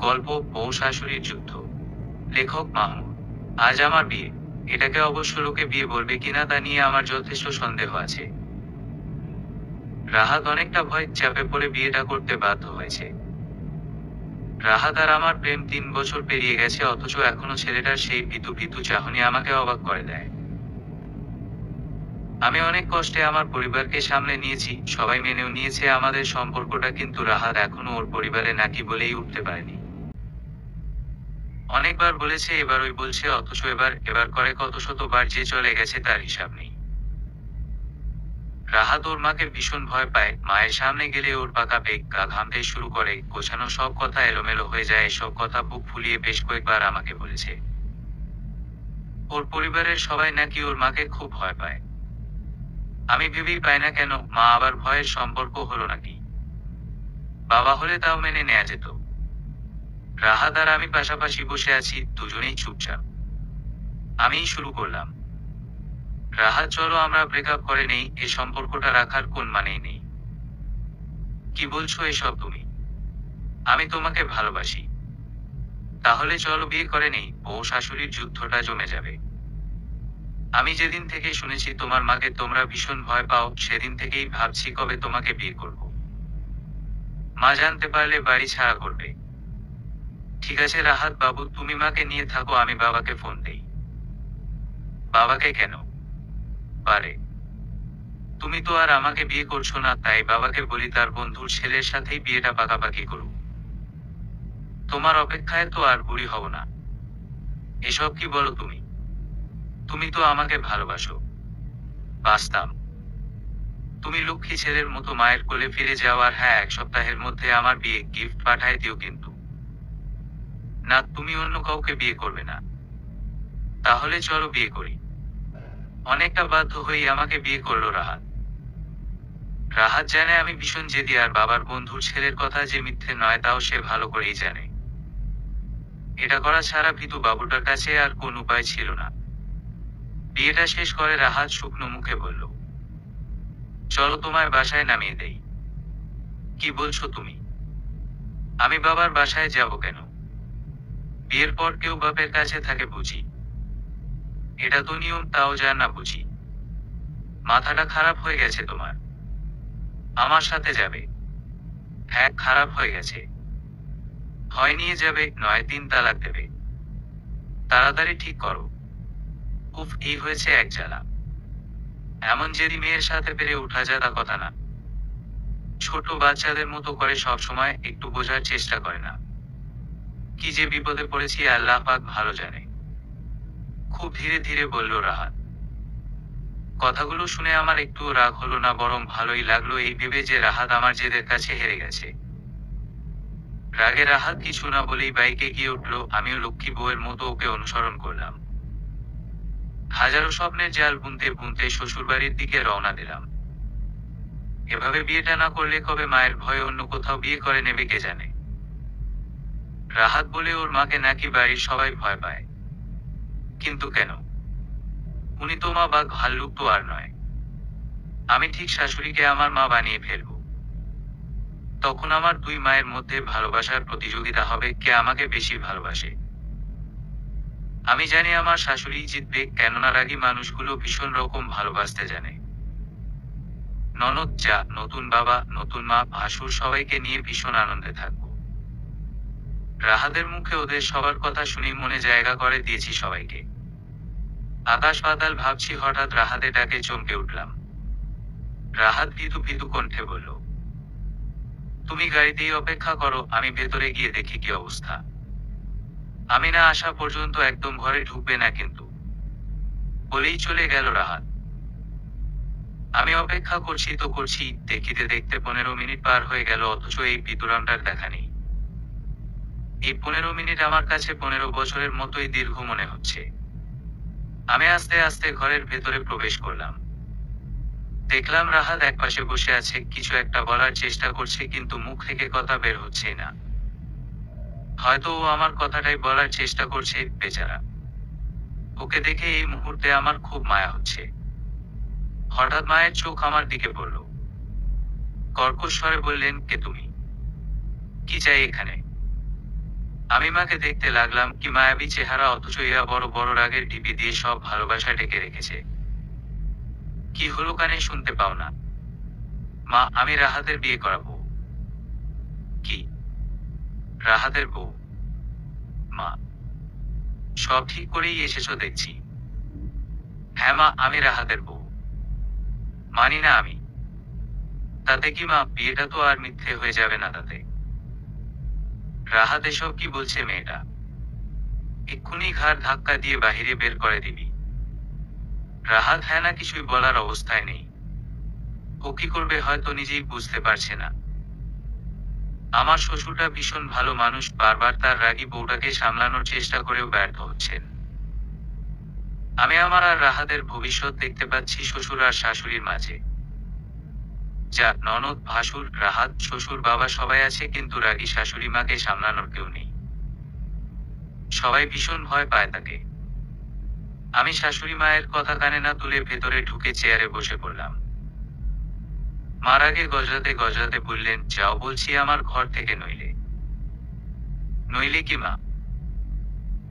গল্প বউ শাশুড়ির যুদ্ধ। লেখক মাহমুদ। আজ আমার বিয়ে। এটাকে অবশ্য লোকে বিয়ে বলবে কিনা তা নিয়ে আমার যথেষ্ট সন্দেহ আছে। রাহাত অনেকটা ভয় চাপে পড়ে বিয়েটা করতে বাধ্য হয়েছে। রাহাত আর আমার প্রেম 3 বছর পেরিয়ে গেছে, অথচ এখনো ছেলেটার সেই ভীতু ভীতু চাহনি আমাকে অবাক করে দেয়। আমি অনেক কষ্টে আমার পরিবারকে সামলে নিয়েছি, সবাই মেনেও নিয়েছে আমাদের সম্পর্কটা, কিন্তু রাহাত এখনো ওর পরিবারে নাকি বলেই উঠতে পারেনি। অনেকবার বলেছে, এবার ওই বলছে, অথচ এবার এবার করে কত শতবার যে চলে গেছে তার হিসাব নেই। রাহাত ওর মাকে ভীষণ ভয় পায়, মায়ের সামনে গেলে ওর পাকা বেগ গা ঘামতে শুরু করে, গোছানো সব কথা এলোমেলো হয়ে যায়। এসব কথা বুক ফুলিয়ে বেশ কয়েকবার আমাকে বলেছে। ওর পরিবারের সবাই নাকি ওর মাকে খুব ভয় পায়। আমি ভেবেই পাই না কেন মা আবার ভয়ের সম্পর্ক হলো নাকি। বাবা হলে তাও মেনে নেওয়া যেত। রাহাত আর আমি পাশাপাশি বসে আছি, দুজনেই চুপচাপ। আমিই শুরু করলাম। রাহাত, চলো আমরা ব্রেকআপ করে নেই, এ সম্পর্কটা রাখার কোন মানেই নেই। কি বলছো এসব তুমি? আমি তোমাকে ভালোবাসি। তাহলে চলো বিয়ে করে নেই, বউ শাশুড়ির যুদ্ধটা জমে যাবে। আমি যেদিন থেকে শুনেছি তোমার মাকে তোমরা ভীষণ ভয় পাও, সেদিন থেকেই ভাবছি কবে তোমাকে বিয়ে করব। মা জানতে পারলে বাড়ি ছাড়া করবে। ঠিক আছে রাহাত বাবু, তুমি মাকে নিয়ে থাকো, আমি বাবাকে ফোন দেই। বাবাকে কেন? পারে। তুমি তো আর আমাকে বিয়ে করছো না, তাই বাবাকে বলি তার বন্ধুর ছেলের সাথেই বিয়েটা পাকাপাকি করুক। তোমার অপেক্ষায় তো আর বুড়ি হব না। এসব কি বলো তুমি? তুমি তো আমাকে ভালোবাসো। বাস্তাম। তুমি লক্ষ্মী ছেলের মতো মায়ের কোলে ফিরে যাও, আর হ্যাঁ, 1 সপ্তাহের মধ্যে আমার বিয়ে গিফট পাঠায় দিও কিন্তু। না, তুমি অন্য কাউকে বিয়ে করবে না। তাহলে চলো বিয়ে করি। অনেকটা বাধ্য হয়েই আমাকে বিয়ে করলো রাহাত। রাহাত জানে আমি ভীষণ জেদি, আর বাবার বন্ধুর ছেলের কথা যে মিথ্যে নয় তাও সে ভালো করেই জানে। এটা করা ছাড়া ভীতু বাবুটার কাছে আর কোন উপায় ছিল না। বিয়েটা শেষ করে রাহাত শুকনো মুখে বলল, চলো তোমায় বাসায় নামিয়ে দেই। কি বলছো তুমি? আমি বাবার বাসায় যাব কেন? বিয়ের পর কেউ বাপের কাছে থাকে বুঝি? এটা তো নিয়ম, তাও যা না বুঝি। মাথাটা খারাপ হয়ে গেছে তোমার? আমার সাথে যাবে? হ্যাঁ, খারাপ হয়ে গেছে। হয় নিয়ে যাবে, নয় 3 তালাক দেবে। তাড়াতাড়ি ঠিক করো। উফ, এই হয়েছে এক জ্বালা। এমন জেদি মেয়ের সাথে পেরে ওঠা যায় তা কথা না। ছোট বাচ্চাদের মতো করে সব সময় একটু বোঝার চেষ্টা করে না। কি যে বিপদে পড়েছি আল্লাহ পাক ভালো জানে। খুব ধীরে ধীরে বলল রাহাত। কথাগুলো শুনে আমার একটু রাগ হলো না, বরং ভালোই লাগলো, এই ভেবে যে রাহাত আমার জেদের কাছে হেরে গেছে। রাগে রাহাত কিছু না বলেই বাইকে গিয়ে উঠলো, আমিও লক্ষ্মী বউয়ের মতো ওকে অনুসরণ করলাম। হাজারো স্বপ্নের জাল বুনতে বুনতে শ্বশুরবাড়ির দিকে রওনা দিলাম। এভাবে বিয়েটা না করলে কবে মায়ের ভয়ে অন্য কোথাও বিয়ে করে নেবে কে জানে। রাহাত বলে ওর মাকে নাকি বাড়ির সবাই ভয় পায়। কিন্তু কেন? উনি তো মা, বাঘ ভাল্লুক তো আর নয়। আমি ঠিক শাশুড়িকে আমার মা বানিয়ে ফেলবো। তখন আমার 2 মায়ের মধ্যে ভালোবাসার প্রতিযোগিতা হবে, কে আমাকে বেশি ভালোবাসে। আমি জানি আমার শাশুড়িই জিতবে, কেননা রাগী মানুষগুলো ভীষণ রকম ভালোবাসতে জানে। ননদ, যা, নতুন বাবা, নতুন মা, ভাসুর সবাইকে নিয়ে ভীষণ আনন্দে থাকবো। রাহাতের মুখে ওদের সবার কথা শুনেই মনে জায়গা করে দিয়েছি সবাইকে। আকাশ পাতাল ভাবছি, হঠাৎ রাহাতের ডাকে চমকে উঠলাম। রাহাত ভীতু ভীতু কণ্ঠে বলল, তুমি গাড়িতেই অপেক্ষা করো, আমি ভেতরে গিয়ে দেখি কি অবস্থা। আমি না আসা পর্যন্ত একদম ঘরে ঢুকবে না কিন্তু। বলেই চলে গেল রাহাত। আমি অপেক্ষা করছি তো করছি, দেখিতে দেখতে 15 মিনিট পার হয়ে গেল, অথচ এই বিতুরামটার দেখা নেই। এই 15 মিনিট আমার কাছে 15 বছরের মতোই দীর্ঘ মনে হচ্ছে। আমি আস্তে আস্তে ঘরের ভেতরে প্রবেশ করলাম। দেখলাম রাহাত একপাশে বসে আছে, কিছু একটা বলার চেষ্টা করছে, কিন্তু মুখ থেকে কথা বের হচ্ছেই না। হয়তো ও আমার কথাটাই বলার চেষ্টা করছে, বেচারা। ওকে দেখে এই মুহূর্তে আমার খুব মায়া হচ্ছে। হঠাৎ মায়ের চোখ আমার দিকে পড়ল। কর্কশ স্বরে বললেন, কে তুমি? কি চাই এখানে? আমি মাকে দেখতে লাগলাম, কি মায়াবী চেহারা, অথচ এরা বড় বড় রাগের ঢিপি দিয়ে সব ভালোবাসা ঢেকে রেখেছে। কি হলো, কানে শুনতে পাও না? মা, আমি রাহাতের বিয়ে করাবো। কি? রাহাতের বউ? মা, সব ঠিক করেই এসেছো দেখছি। হ্যাঁ মা, আমি রাহাতের বউ। মানি না আমি। তাতে কি মা, বিয়েটা তো আর মিথ্যে হয়ে যাবে না তাতে? রাহাত এসব কি বলছে মেয়েটা? এক্ষুনি ঘাড় ধাক্কা দিয়ে বাহিরে বের করে দিবি। রাহাত হ্যাঁ না কিছুই বলার অবস্থায় নেই। ও কি করবে হয়তো নিজেই বুঝতে পারছে না। আমার শ্বশুরটা ভীষণ ভালো মানুষ, বারবার তার রাগী বউটাকে সামলানোর চেষ্টা করেও ব্যর্থ হচ্ছেন। আমি আমার আর রাহাতের ভবিষ্যৎ দেখতে পাচ্ছি শ্বশুর আর শাশুড়ির মাঝে। যা ননদ, ভাসুর, রাহাত, শ্বশুর, বাবা সবাই আছে, কিন্তু রাগী শাশুড়ি মাকে সামলানোর কেউ নেই। সবাই ভীষণ ভয় পায় তাকে। আমি শাশুড়ি মায়ের কথা কানে না তুলে ভেতরে ঢুকে চেয়ারে বসে পড়লাম। মার আগে গজরাতে গজরাতে বললেন, যাও বলছি আমার ঘর থেকে, নইলে। নইলে কি মা?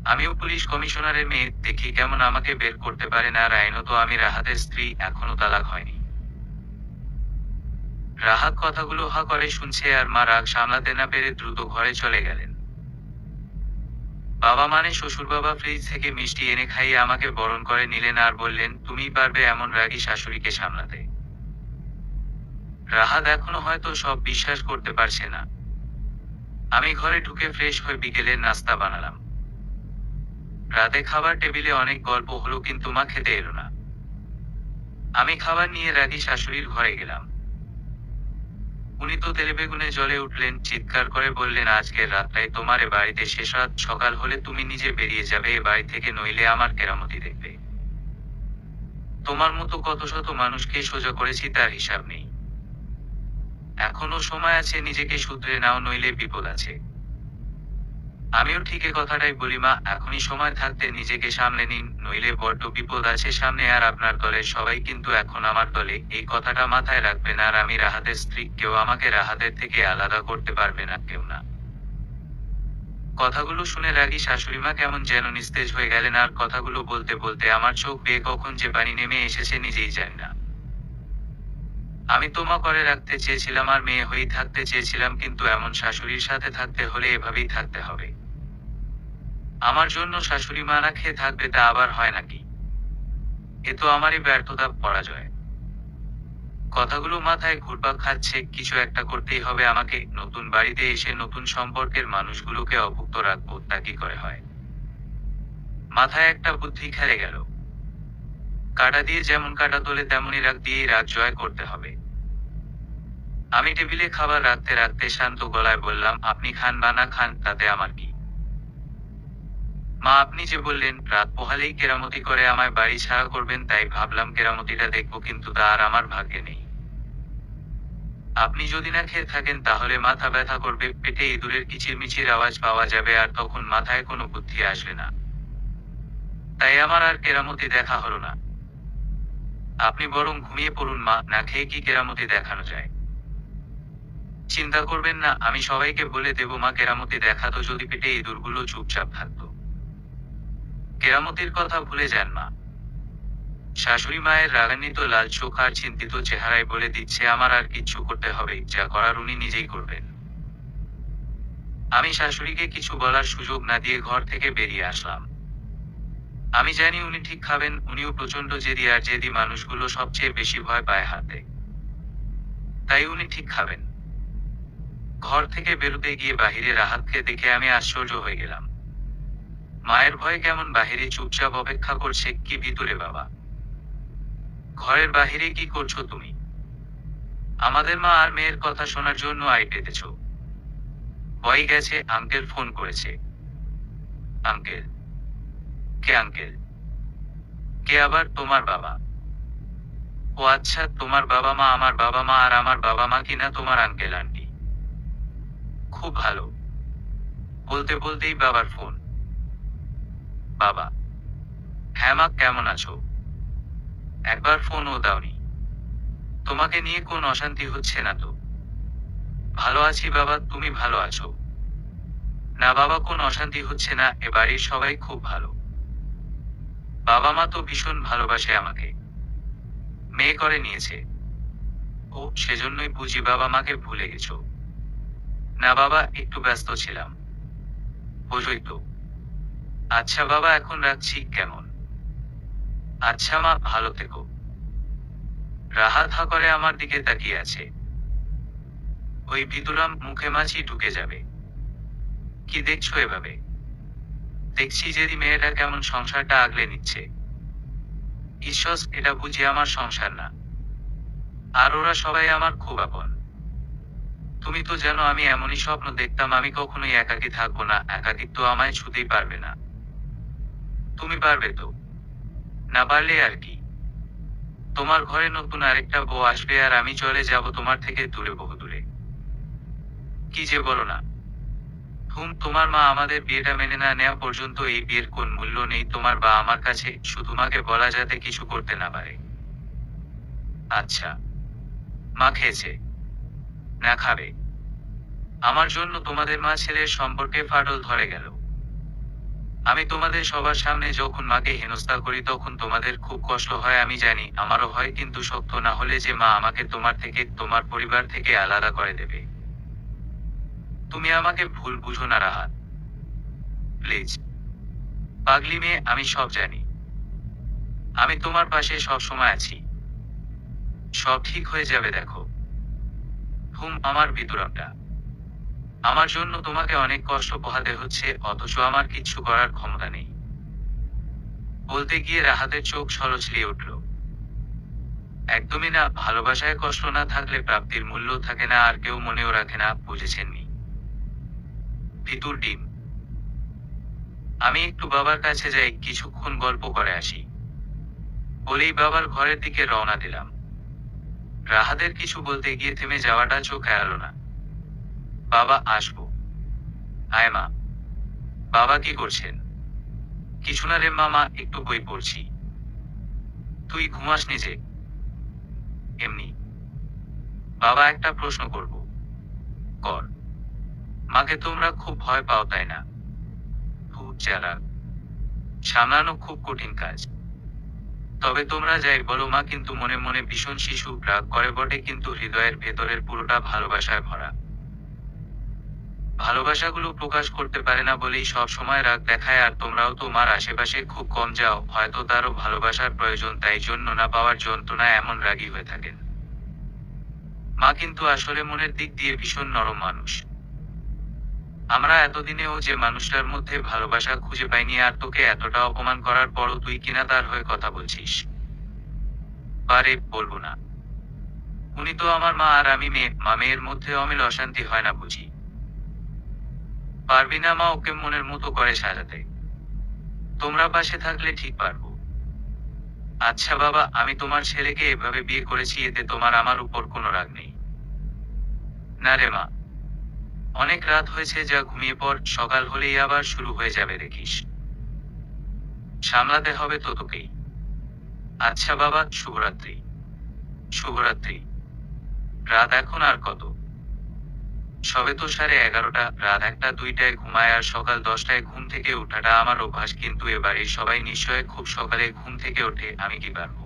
আমিও পুলিশ কমিশনারের মেয়ে, দেখি কেমন আমাকে বের করতে পারে না। আর আইনত আমি রাহাতের স্ত্রী, এখনো তালাক হয়নি। রাহাত কথাগুলো হা করে শুনছে, আর মা রাগ সামলাতে না পেরে দ্রুত ঘরে চলে গেলেন। বাবা মানে শ্বশুর বাবা ফ্রিজ থেকে মিষ্টি এনে খাইয়ে আমাকে বরণ করে নিলেন আর বললেন, তুমিই পারবে এমন রাগী শাশুড়িকে সামলাতে। রাহাত এখনো হয়তো সব বিশ্বাস করতে পারছে না। আমি ঘরে ঢুকে ফ্রেশ হয়ে বিকেলের নাস্তা বানালাম। রাতে খাবার টেবিলে অনেক গল্প হলো, কিন্তু মা খেতে এলো না। আমি খাবার নিয়ে রাগী শাশুড়ির ঘরে গেলাম। উনি তো তেলেবেগুনে জ্বলে উঠলেন, চিৎকার করে বললেন, আজকের রাতটাই তোমার এ বাড়িতে শেষ রাত, সকাল হলে তুমি নিজে বেরিয়ে যাবে এ বাড়ি থেকে, নইলে আমার কেরামতি দেখবে। তোমার মতো কত শত মানুষকে সোজা করেছি, তার হিসাব নেই। এখনো সময় আছে, নিজেকে শুধরে নাও, নইলে বিপদ আছে। আমিও ঠিক এ কথাটাই বলি মা, এখনই সময় থাকতে নিজেকে সামলে নিন, নইলে বড্ড বিপদ আছে সামনে। আর আপনার দলের সবাই কিন্তু এখন আমার দলে, এই কথাটা মাথায় রাখবেন। আর আমি রাহাতের স্ত্রী, কেউ আমাকে রাহাতের থেকে আলাদা করতে পারবে না, কেউ না। কথাগুলো শুনে রাগী শাশুড়িমা কেমন যেন নিস্তেজ হয়ে গেলেন। আর কথাগুলো বলতে বলতে আমার চোখ বেয়ে কখন যে পানি নেমে এসেছে নিজেই জানি না। আমি তো মা করে রাখতে চেয়েছিলাম, আর মেয়ে হয়েই থাকতে চেয়েছিলাম, কিন্তু এমন শাশুড়ির সাথে থাকতে হলে এভাবেই থাকতে হবে। আমার জন্য শাশুড়ি মা না খেয়ে থাকবে, তা আবার হয় নাকি? এ তো আমারই ব্যর্থতা, পরাজয়। কথাগুলো মাথায় ঘুরপাক খাচ্ছে, কিছু একটা করতেই হবে আমাকে। নতুন বাড়িতে এসে নতুন সম্পর্কের মানুষগুলোকে অভুক্ত রাখবো, তা কি করে হয়? মাথায় একটা বুদ্ধি খেলে গেল। কাঁটা দিয়ে যেমন কাঁটা তোলে, তেমনই রাগ দিয়েই রাগ জয় করতে হবে। আমি টেবিলে খাবার রাখতে রাখতে শান্ত গলায় বললাম, আপনি খান বা না খান, তাতে আমার কি? মা, আপনি যে বললেন রাত পোহালেই কেরামতি করে আমায় বাড়ি ছাড়া করবেন, তাই ভাবলাম কেরামতিটা দেখবো, কিন্তু তা আর আমার ভাগ্যে নেই। আপনি যদি না খেয়ে থাকেন তাহলে মাথা ব্যথা করবে, পেটে ইঁদুরের কিচিরমিচির আওয়াজ পাওয়া যাবে, আর তখন মাথায় কোনো বুদ্ধি আসবে না। তাই আমার আর কেরামতি দেখা হলো না। আপনি বরং ঘুমিয়ে পড়ুন মা, না খেয়ে কি কেরামতি দেখানো যায়? চিন্তা করবেন না, আমি সবাইকে বলে দেব মা কেরামতি দেখাতো, যদি পেটে ইঁদুরগুলো চুপচাপ থাকতো। কেরামতির কথা ভুলে যান মা। শাশুড়ি মায়ের রাগান্বিত লাল চোখ আর চিন্তিত চেহারায় বলে দিচ্ছে, আমার আর কিচ্ছু করতে হবে, যা করার উনি নিজেই করবেন। আমি শাশুড়িকে কিছু বলার সুযোগ না দিয়ে ঘর থেকে বেরিয়ে আসলাম। আমি জানি উনি ঠিক খাবেন, উনিও প্রচন্ড জেদি, আর জেদি মানুষগুলো সবচেয়ে বেশি ভয় পায় হাতে। তাই উনি ঠিক খাবেন। ঘর থেকে বেরোতে গিয়ে বাহিরে রাহাতকে দেখে আমি আশ্চর্য হয়ে গেলাম। মায়ের ভয়ে কেমন বাহিরে চুপচাপ অপেক্ষা করছে, কি ভিতরে বাবা? ঘরের বাহিরে কি করছো তুমি? আমাদের মা আর মেয়ের কথা শোনার জন্য আই পেতেছ? বই গেছে, আঙ্কেল ফোন করেছে। আঙ্কেল? কে আঙ্কেল? কে আবার? তোমার বাবা? ও আচ্ছা, তোমার বাবা মা আমার বাবা মা, আর আমার বাবা মা কিনা তোমার আঙ্কেল আন্টি। খুব ভালো। বলতে বলতেই বাবার ফোন। বাবা? হ্যাঁ মা, কেমন আছো? একবার ফোনও দাওনি। তোমাকে নিয়ে কোন অশান্তি হচ্ছে না তো? ভালো আছি বাবা, তুমি ভালো আছো? না বাবা, কোনো অশান্তি হচ্ছে না, এ বাড়ির সবাই খুব ভালো। বাবা মা তো ভীষণ ভালোবাসে আমাকে, মেয়ে করে নিয়েছে। ও সেজন্যই বুঝি বাবা মাকে ভুলে গেছো? না বাবা, একটু ব্যস্ত ছিলাম, বোঝোই তো। আচ্ছা বাবা, এখন রাখছি, কেমন? আচ্ছা মা, ভালো থেকো। রাহাত হা করে আমার দিকে তাকিয়ে আছে। ওই ভিতরাম মুখে মাছি ঢুকে যাবে। কি দেখছো এভাবে? দেখছি যে মেয়েটা কেমন সংসারটা আগলে নিচ্ছে। ঈশ্বর, এটা বুঝি আমার সংসার না? আর ওরা সবাই আমার খুব আপন। তুমি তো জানো আমি এমনই স্বপ্ন দেখতাম, আমি কখনোই একাকী থাকবো না, একাকিত্ব আমায় ছুতেই পারবে না। তুমি পারবে তো? না পারলে আর কি, তোমার ঘরে নতুন আরেকটা বউ আসবে আর আমি চলে যাব তোমার থেকে দূরে, বহু দূরে। কি যে বলো না। তোমার মা আমাদের বিয়েটা মেনে না নেওয়া পর্যন্ত এই বিয়ের কোন মূল্য নেই তোমার বা আমার কাছে, শুধু মাকে বলা যাতে কিছু করতে না পারে। আচ্ছা। মা খেয়েছে? না খাবে? আমার জন্য তোমাদের মা ছেলের সম্পর্কে ফাটল ধরে গেল। আমি তোমাদের সবার সামনে যখন মাকে হেনস্থা করি তখন তোমাদের খুব কষ্ট হয়, আমি জানি, আমারও হয়, কিন্তু শক্ত না হলে যে মা আমাকে তোমার থেকে, তোমার পরিবার থেকে আলাদা করে দেবে। তুমি আমাকে ভুল বুঝো না রাহাত, প্লিজ। পাগলি মেয়ে, আমি সব জানি। আমি তোমার পাশে সব সময় আছি। সব ঠিক হয়ে যাবে, দেখো। আমার ভিতরটা। আমার জন্য তোমাকে অনেক কষ্ট পোহাতে হচ্ছে, অথচ আমার কিচ্ছু করার ক্ষমতা নেই। বলতে গিয়ে রাহাতের চোখ সরছলিয়ে উঠল। একদমই না, ভালোবাসায় কষ্ট না থাকলে প্রাপ্তির মূল্য থাকে না, আর কেউ মনেও রাখে না, বুঝেছেননি? ভিতুর ডিম। আমি একটু বাবার কাছে যাই, কিছুক্ষণ গল্প করে আসি, বলেই বাবার ঘরের দিকে রওনা দিলাম। রাহাতের কিছু বলতে গিয়ে থেমে যাওয়াটা চোখে এলো না। বাবা, আসবো? আয় মা। বাবা কি করছেন? কিছু না রে মামা, একটু বই পড়ছি। তুই ঘুমাস নিজে? এমনি। বাবা, একটা প্রশ্ন করব। কর। মাকে তোমরা খুব ভয় পাও তাই না? ভূত জ্বালা সামলানো খুব কঠিন কাজ। তবে তোমরা যাই বলো মা কিন্তু মনে মনে ভীষণ শিশু রাগ করে বটে, কিন্তু হৃদয়ের ভেতরের পুরোটা ভালোবাসায় ভরা। ভালোবাসাগুলো প্রকাশ করতে পারে না বলেই সব সময় রাগ দেখায়, আর তোমরাও তো মার আশেপাশে খুব কম যাও, হয়তো তারও ভালোবাসার প্রয়োজন, তাই জন্য না পাওয়ার যন্ত্রণায় এমন রাগী হয়ে থাকেন। মা কিন্তু আসলে মনের দিক দিয়ে ভীষণ নরম মানুষ। আমরা এতদিনেও যে মানুষটার মধ্যে ভালোবাসা খুঁজে পাইনি, আর তোকে এতটা অপমান করার পরও তুই কিনা তার হয়ে কথা বলছিস। পারে, বলবো না। উনি তো আমার মা আর আমি মেয়ে, মা মেয়ের মধ্যে অমিল অশান্তি হয় না বুঝি? পারবি না মা ওকে মনের মতো করে সাজাতে? তোমরা পাশে থাকলে ঠিক পারবো। আচ্ছা বাবা, আমি তোমার ছেলেকে এভাবে বিয়ে করেছি, এতে তোমার আমার উপর কোনো রাগ নেই? না রে মা, অনেক রাত হয়েছে, যা ঘুমিয়ে পড়, সকাল হলেই আবার শুরু হয়ে যাবে দেখিস। সামলাতে হবে তো তোকেই। আচ্ছা বাবা, শুভরাত্রি। শুভরাত্রি। রাত এখন আর কত? সবে তো 11:30। রাত 1টা 2টায় ঘুমায় আর সকাল 10টায় ঘুম থেকে ওঠাটা আমার অভ্যাস, কিন্তু এ বাড়ির সবাই নিশ্চয় খুব সকালে ঘুম থেকে ওঠে, আমি কি পারবো?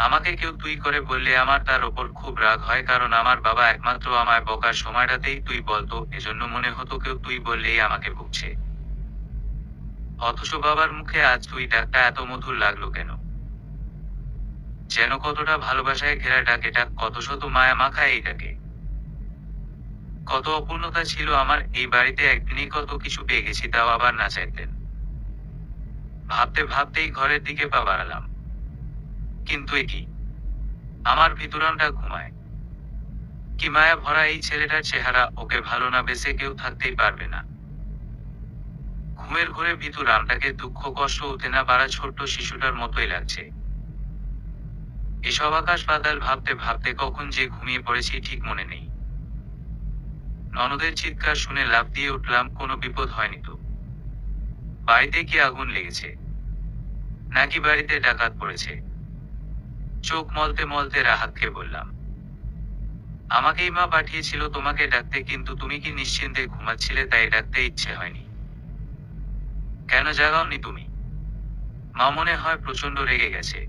আমাকে কেউ তুই করে বললে আমার তার ওপর খুব রাগ হয়, কারণ আমার বাবা একমাত্র আমায় বকার সময়টাতেই তুই বলতো, এজন্য মনে হতো কেউ তুই বললেই আমাকে বকছে। অথচ বাবার মুখে আজ তুই ডাকটা এত মধুর লাগলো কেন? যেন কতটা ভালোবাসায় ঘেরা ডাক এটা, কত শত মায়া মাখা এই ডাকে। কত অপূর্ণতা ছিল আমার এই বাড়িতে, একদিনই কত কিছু পেয়ে গেছি, তাও আবার না চাইতেন। ভাবতে ভাবতেই ঘরের দিকে পা বাড়ালাম। কিন্তু এ কি? আমার ভিতরানটা ঘুমায়। কি মায়া ভরা এই ছেলেটার চেহারা, ওকে ভালো না বেসে কেউ থাকতেই পারবে না। ঘুমের ঘোরে ভিতর আমটাকে দুঃখ কষ্ট হতে না পারা ছোট্ট শিশুটার মতোই লাগছে। এসব আকাশ পাতাল ভাবতে ভাবতে কখন যে ঘুমিয়ে পড়েছি ঠিক মনে নেই। ননদের চিৎকার শুনে লাফ দিয়ে উঠলাম, কোনো বিপদ হয়নি তো? বাড়িতে কি আগুন লেগেছে? নাকি বাড়িতে ডাকাত পড়েছে? চোখ মলতে মলতে রাহাতকে বললাম। আমাকেই মা পাঠিয়েছিল তোমাকে ডাকতে, কিন্তু তুমি কি নিশ্চিন্তে ঘুমাচ্ছিলে তাই ডাকতে ইচ্ছে হয়নি। কেন জাগাওনি তুমি? মা মনে হয় প্রচন্ড রেগে গেছে।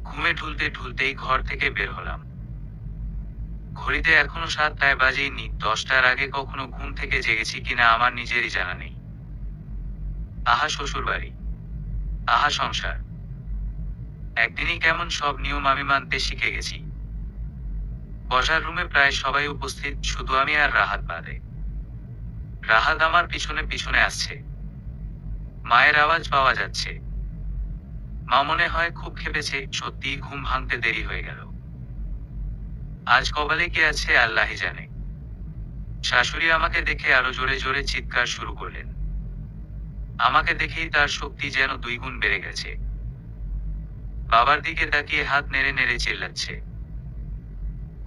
ঘুমে ঢুলতে ঢুলতেই ঘর থেকে বের হলাম। ঘড়িতে এখনো 7টায় বাজেইনি। 10টার আগে কখনো ঘুম থেকে জেগেছি কিনা আমার নিজেরই জানা নেই। আহা শ্বশুরবাড়ি, আহা সংসার। একদিনই কেমন সব নিয়ম আমি মানতে শিখে গেছি। বসার রুমে প্রায় সবাই উপস্থিত, শুধু আমি আর রাহাত বাদে। রাহাত আমার পিছনে পিছনে আসছে। মায়ের আওয়াজ পাওয়া যাচ্ছে। মা মনে হয় খুব খেপেছে। সত্যিই ঘুম ভাঙতে দেরি হয়ে গেল। আজ কপালে কে আছে আল্লাহই জানে। শাশুড়ি আমাকে দেখে আরো জোরে জোরে চিৎকার শুরু করলেন। আমাকে দেখেই তার শক্তি যেন 2 গুণ বেড়ে গেছে। বাবার দিকে তাকিয়ে হাত নেড়ে নেড়ে চিল্লাচ্ছে।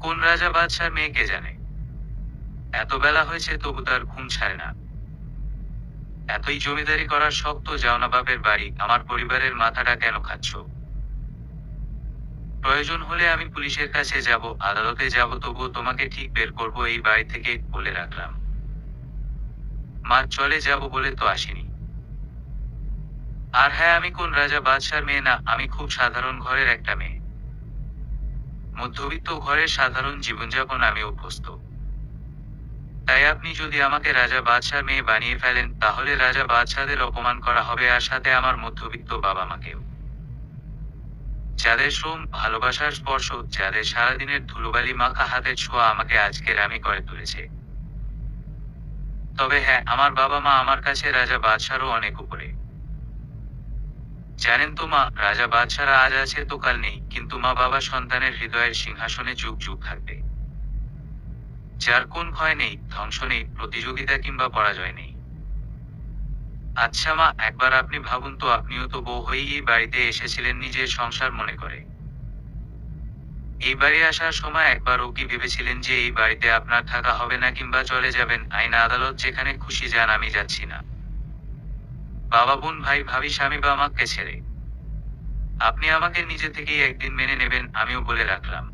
কোন রাজা বাদশার মেয়ে কে জানে। এত বেলা হয়েছে তবু তার ঘুম ছাড়ে না। এতই জমিদারি করার শখ তো যাও না বাপের বাড়ি, আমার পরিবারের মাথাটা কেন খাচ্ছ? প্রয়োজন হলে আমি পুলিশের কাছে যাব, আদালতে যাব, তবুও তোমাকে ঠিক বের করবো এই বাড়ি থেকে, বলে রাখলাম। মা চলে যাব বলে তো আসিনি। আর হ্যাঁ, আমি কোন রাজা বাদশার মেয়ে না, আমি খুব সাধারণ ঘরের একটা মেয়ে। মধ্যবিত্ত ঘরের সাধারণ জীবনযাপন আমি অভ্যস্ত। তাই আপনি যদি আমাকে রাজা বাদশার মেয়ে বানিয়ে ফেলেন, তাহলে রাজা বাদশাদের অপমান করা হবে, আর সাথে আমার মধ্যবিত্ত বাবা মাকেও। যাদের শ্রম, ভালোবাসার স্পর্শ, যাদের সারাদিনের ধুলোবালি মাখা হাতের ছোঁয়া আমাকে আজকের আমি করে তুলেছে। তবে হ্যাঁ, আমার বাবা মা আমার কাছে রাজা বাদশারও অনেক উপরে। জানেন তো মা, রাজা বাদশারা আজ আছে তো কাল নেই, কিন্তু মা বাবা সন্তানের হৃদয়ের সিংহাসনে যুগ যুগ থাকবে। যার কোন ভয় নেই, ধ্বংস নেই, প্রতিযোগিতা কিংবা পরাজয় নেই। আচ্ছা মা, একবার আপনি ভাবুন তো, আপনিও তো বউ হয়েই এই বাড়িতে এসেছিলেন নিজের সংসার মনে করে। এই বাড়ি আসার সময় একবারও কি ভেবেছিলেন যে এই বাড়িতে আপনার থাকা হবে না কিংবা চলে যাবেন? আইন আদালত যেখানে খুশি যান, আমি যাচ্ছি না। বাবা বোন ভাই ভাবি স্বামী বা মাকে ছেড়ে। আপনি আমাকে নিজে থেকেই একদিন মেনে নেবেন, আমিও বলে রাখলাম।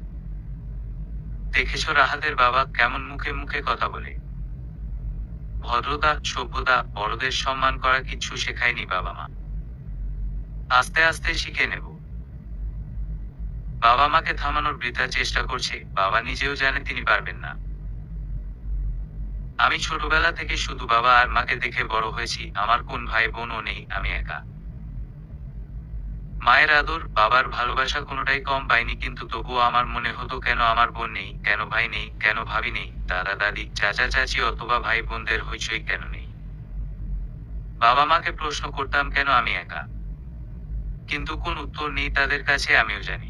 দেখেছ রাহাতের বাবা কেমন মুখে মুখে কথা বলে। ভদ্রতা, সভ্যতা, বড়দের সম্মান করা কিচ্ছু শেখায়নি বাবা মা। আস্তে আস্তে শিখে নেব। বাবা মাকে থামানোর বৃথা চেষ্টা করছে, বাবা নিজেও জানে তিনি পারবেন না। আমি ছোটবেলা থেকে শুধু বাবা আর মাকে দেখে বড় হয়েছি, আমার কোন ভাই বোনও নেই, আমি একা। মায়ের আদর, বাবার ভালোবাসা কোনোটাই কম পাইনি, কিন্তু তবুও আমার মনে হতো কেন আমার বোন নেই, কেন ভাই নেই, কেন ভাবি নেই, দাদা দাদি, চাচা চাচি অথবা ভাই বোনদের হইচই কেন নেই। বাবা মাকে প্রশ্ন করতাম কেন আমি একা। কিন্তু কোন উত্তর নেই তাদের কাছে, আমিও জানি।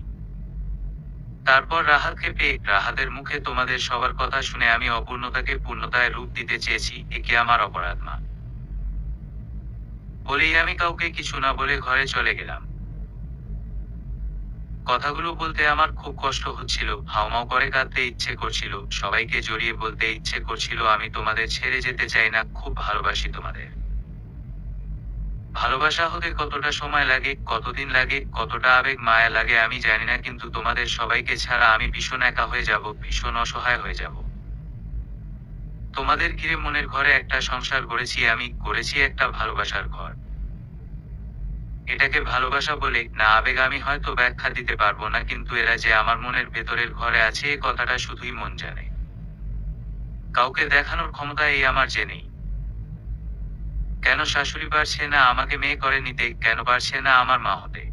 তারপর রাহাতকে পেয়ে, রাহাতের মুখে তোমাদের সবার কথা শুনে আমি অপূর্ণতাকে পূর্ণতায় রূপ দিতে চেয়েছি, একে আমার অপরাধ মা। বলেই আমি কাউকে কিছু না বলে ঘরে চলে গেলাম। কথাগুলো বলতে আমার খুব কষ্ট হচ্ছিল, হাউমাউ করে কাঁদতে ইচ্ছে করছিল, সবাইকে জড়িয়ে বলতে ইচ্ছে করছিল আমি তোমাদের ছেড়ে যেতে চাই না, খুব ভালোবাসি তোমাদের। ভালোবাসা হতে কতটা সময় লাগে, কতদিন লাগে, কতটা আবেগ মায়া লাগে আমি জানি না, কিন্তু তোমাদের সবাইকে ছাড়া আমি ভীষণ একা হয়ে যাব, ভীষণ অসহায় হয়ে যাব। তোমাদের ঘিরে মনের ঘরে একটা সংসার গড়েছি আমি, গড়েছি একটা ভালোবাসার ঘর। এটাকে ভালোবাসা বলে না আবেগ আমি হয়তো ব্যাখ্যা দিতে পারবো না, কিন্তু এরা যে আমার মনের ভেতরের ঘরে আছে এ কথাটা শুধুই মন জানে। কাউকে দেখানোর ক্ষমতা এই আমার যে নেই। কেন শাশুড়ি পারছে না আমাকে মেয়ে করে নিতে, কেন পারছে না আমার মা হতে?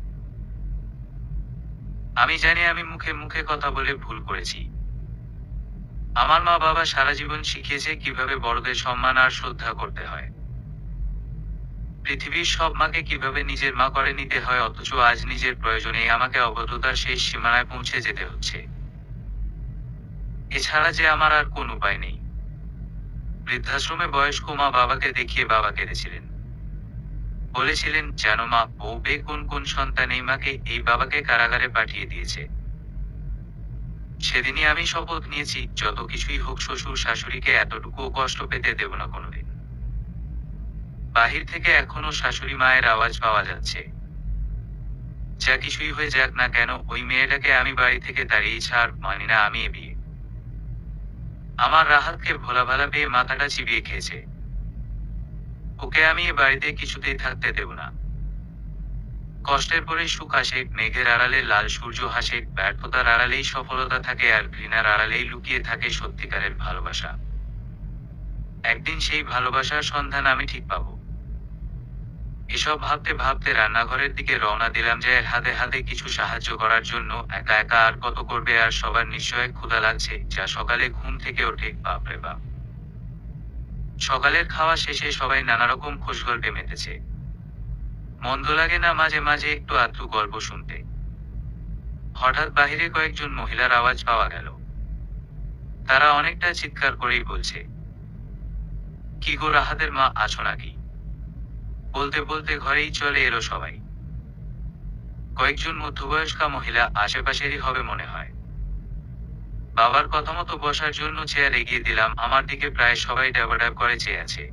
আমি জানি আমি মুখে মুখে কথা বলে ভুল করেছি। আমার মা বাবা সারা জীবন শিখিয়েছে কিভাবে বড়দের সম্মান আর শ্রদ্ধা করতে হয়। পৃথিবীর সব মাকে কিভাবে নিজের মা করে নিতে হয়, অথচ আজ নিজের প্রয়োজনেই আমাকে অবদ্ধতার শেষ সীমানায় পৌঁছে যেতে হচ্ছে। এছাড়া যে আমার আর কোন উপায় নেই। বৃদ্ধাশ্রমে বয়স্ক মা বাবাকে দেখিয়ে বাবা কেঁদেছিলেন। বলেছিলেন, জানো মা, বউ বে কোন কোন সন্তান এই মাকে, এই বাবাকে কারাগারে পাঠিয়ে দিয়েছে। সেদিনই আমি শপথ নিয়েছি, যত কিছুই হোক শ্বশুর শাশুড়িকে এতটুকুও কষ্ট পেতে দেব না কোনোদিন। বাহির থেকে এখনো শাশুড়ি মায়ের আওয়াজ পাওয়া যাচ্ছে। যা কিছুই হয়ে যাক না কেন, ওই মেয়েটাকে আমি বাড়ি থেকে তাড়িয়ে ছাড়, মানি না আমি এ বিয়ে। আমার রাহাতকে ভোলাভালা পেয়ে মাথাটা চিবিয়ে খেয়েছে। ওকে আমি এ বাড়িতে কিছুতেই থাকতে দেব না। কষ্টের পরে সুখ আসে, মেঘের আড়ালে লাল সূর্য হাসে, ব্যর্থতার আড়ালেই সফলতা থাকে, আর ঘৃণার আড়ালেই লুকিয়ে থাকে সত্যিকারের ভালোবাসা। একদিন সেই ভালোবাসার সন্ধান আমি ঠিক পাবো। এসব ভাবতে ভাবতে রান্নাঘরের দিকে রওনা দিলাম, যে হাতে হাতে কিছু সাহায্য করার জন্য। একা একা আর কত করবে, আর সবার নিশ্চয় ক্ষুধা লাগছে। যা সকালে ঘুম থেকে ওঠে, বাপরে বাপ! সকালের খাওয়া শেষে সবাই নানারকম খোশগল্পে মেতেছে। মন্দ লাগে না মাঝে মাঝে একটু আধটু গল্প শুনতে। হঠাৎ বাহিরে কয়েকজন মহিলার আওয়াজ পাওয়া গেল। তারা অনেকটা চিৎকার করেই বলছে, কি গো রাহাতের মা, আছো নাকি? বলতে বলতে ঘরেই চলে এলো সবাই। কয়েকজন মধ্যবয়স্কা মহিলা, আশেপাশেরই হবে মনে হয়। বাবার কথা মতো বসার জন্য চেয়ার এগিয়ে দিলাম। আমার দিকে প্রায় সবাই ড্যাবাড্যাব করে চেয়ে আছে।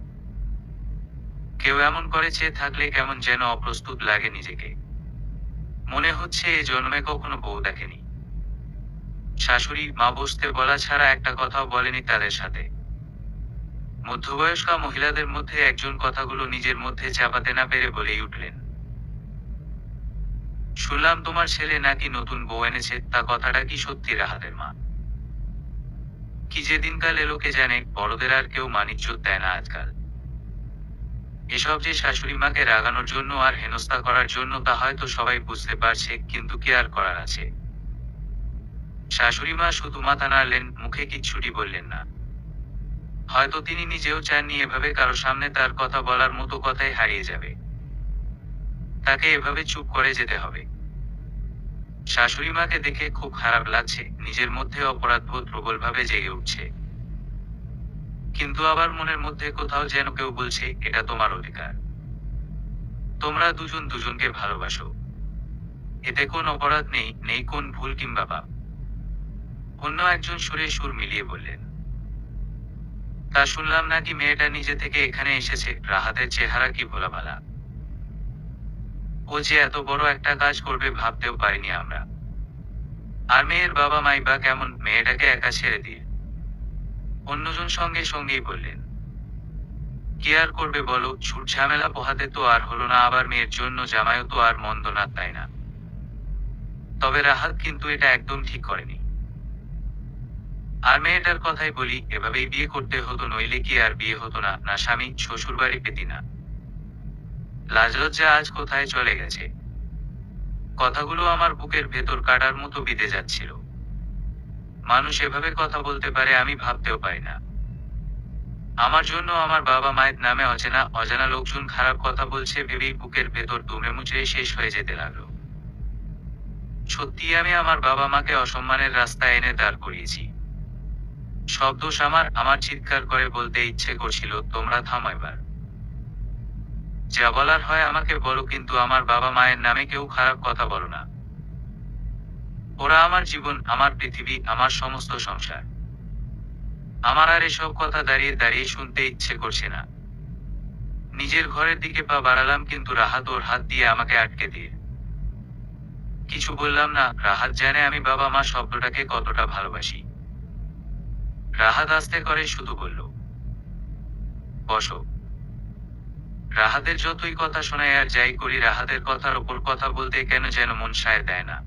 কেউ এমন করে চেয়ে থাকলে কেমন যেন অপ্রস্তুত লাগে নিজেকে। মনে হচ্ছে এ জন্মে কখনো বউ দেখেনি। শাশুড়ি মা বসতে বলা ছাড়া একটা কথাও বলেনি তাদের সাথে। মধ্যবয়স্কা মহিলাদের মধ্যে একজন কথাগুলো নিজের মধ্যে চাপাতে না পেরে বলেই উঠলেন, শুনলাম তোমার ছেলে নাকি নতুন বউ এনেছে, তা কথাটা কি সত্যি রাহাতের মা? কি যে দিনকাল এলো কে জানে, বড়দের আর কেউ মানিজ্যত দেয় না আজকাল। এসব যে শাশুড়ি মাকে রাগানোর জন্য আর হেনস্থা করার জন্য, তা হয়তো সবাই বুঝতে পারছে, কিন্তু কি আর করার আছে। শাশুড়ি মা শুধু মাথা নাড়লেন, মুখে কিচ্ছুটি বললেন না। হয়তো তিনি নিজেও চাননি এভাবে কারো সামনে তার কথা বলার মতো কথাই হারিয়ে যাবে। তাকে এভাবে চুপ করে যেতে হবে। শাশুড়ি মাকে দেখে খুব খারাপ লাগছে, নিজের মধ্যে অপরাধবোধ প্রবলভাবে জেগে উঠছে। কিন্তু আবার মনের মধ্যে কোথাও যেন কেউ বলছে, এটা তোমার অধিকার। তোমরা দুজন দুজনকে ভালোবাসো। এতে কোন অপরাধ নেই, নেই কোন ভুল কিংবা পাপ। অন্য একজন সুরে সুর মিলিয়ে বললেন, তা শুনলাম নাকি মেয়েটা নিজে থেকে এখানে এসেছে। রাহাতের চেহারা কি ভোলাভালা! ও যে এত বড় একটা কাজ করবে ভাবতেও পারিনি আমরা। আর মেয়ের বাবা মাই বা কেমন, মেয়েটাকে একা ছেড়ে দিয়ে? অন্যজন সঙ্গে সঙ্গেই বললেন, কি আর করবে বলো, ছুট ঝামেলা পোহাতে তো আর হলো না, আবার মেয়ের জন্য জামাইও তো আর মন্দ না, তাই না? তবে রাহাত কিন্তু এটা একদম ঠিক করেনি। আর মেয়েটার কথাই বলি, এভাবেই বিয়ে করতে হতো, নইলে কি আর বিয়ে হতো না? না স্বামী, শ্বশুরবাড়ি পেতি না, লাজলজ্জা আজ কোথায় চলে গেছে? কথাগুলো আমার বুকের ভেতর কাটার মতো বিঁধে যাচ্ছিল। মানুষ এভাবে কথা বলতে পারে আমি ভাবতেও পারি না। আমার জন্য আমার বাবা মায়ের নামে অচেনা অজানা লোকজন খারাপ কথা বলছে ভেবেই বুকের ভেতর দুমড়ে মুচড়ে শেষ হয়ে যেতে লাগলো। সত্যি আমি আমার বাবা মাকে অসম্মানের রাস্তায় এনে দাঁড় করিয়েছি। সব দোষ আমার। আমার চিৎকার করে বলতে ইচ্ছে করছিল, তোমরা থামো এবার। যা বলার হয় আমাকে বলো, কিন্তু আমার বাবা মায়ের নামে কেউ খারাপ কথা বলো না। ওরা আমার জীবন, আমার পৃথিবী, আমার সমস্ত সংসার। আমার আর এসব কথা দাঁড়িয়ে দাঁড়িয়ে শুনতে ইচ্ছে করছে না। নিজের ঘরের দিকে পা বাড়ালাম, কিন্তু রাহাত ওর হাত দিয়ে আমাকে আটকে দিয়ে। কিছু বললাম না। রাহাত জানে আমি বাবা মা শব্দটাকে কতটা ভালোবাসি। রাহাত আস্তে করে শুধু বলল, বসো। রাহাতের যতই কথা শোনাই আর যাই করি, রাহাতের কথার ওপর কথা বলতে কেন যেন মন সায় দেয় না।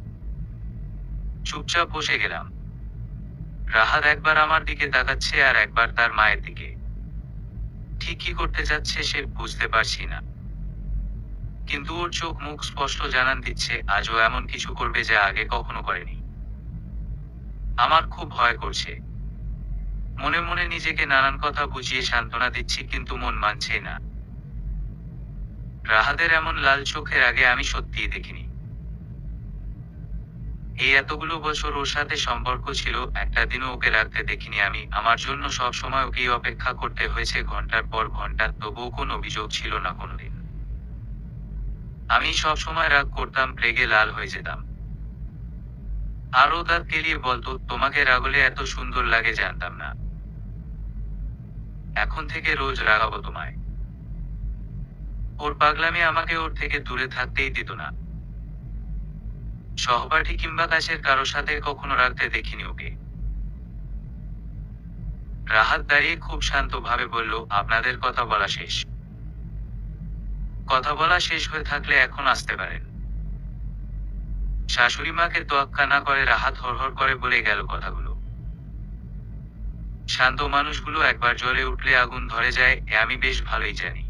চুপচাপ বসে গেলাম। রাহাত একবার আমার দিকে তাকাচ্ছে আর একবার তার মায়ের দিকে। ঠিক কি করতে যাচ্ছে সে বুঝতে পারছি না, কিন্তু ওর চোখ মুখ স্পষ্ট জানান দিচ্ছে আজও এমন কিছু করবে যা আগে কখনো করেনি। আমার খুব ভয় করছে। মনে মনে নিজেকে নানান কথা বুঝিয়ে সান্ত্বনা দিচ্ছি, কিন্তু মন মানছে না। রাহাতের এমন লাল চোখের আগে আমি সত্যিই দেখিনি। এই এতগুলো বছর ওর সাথে সম্পর্ক ছিল, একটা দিনও ওকে রাখতে দেখিনি আমি। আমার জন্য সব সময় ওকেই অপেক্ষা করতে হয়েছে ঘন্টার পর ঘন্টা, তবুও কোনো অভিযোগ ছিল না কোনোদিন। আমি সব সময় রাগ করতাম, রেগে লাল হয়ে যেতাম। আর ও দাঁত কেলিয়ে বলতো, তোমাকে রাগলে এত সুন্দর লাগে জানতাম না। এখন থেকে রোজ রাগাবো তোমায়। ওর পাগলামি আমাকে ওর থেকে দূরে থাকতেই দিত না। সহপাঠী কিংবা কাছের কারো সাথে কখনো রাখতে দেখিনি ওকে। রাহাত দাঁড়িয়ে খুব শান্তভাবে বলল, আপনাদের কথা বলা শেষ? কথা বলা শেষ হয়ে থাকলে এখন আসতে পারেন। শাশুড়ি মাকে তোয়াক্কা না করে রাহাত হড়হড় করে বলে গেল কথাগুলো। শান্ত মানুষগুলো একবার জ্বলে উঠলে আগুন ধরে যায়, এ আমি বেশ ভালোই জানি।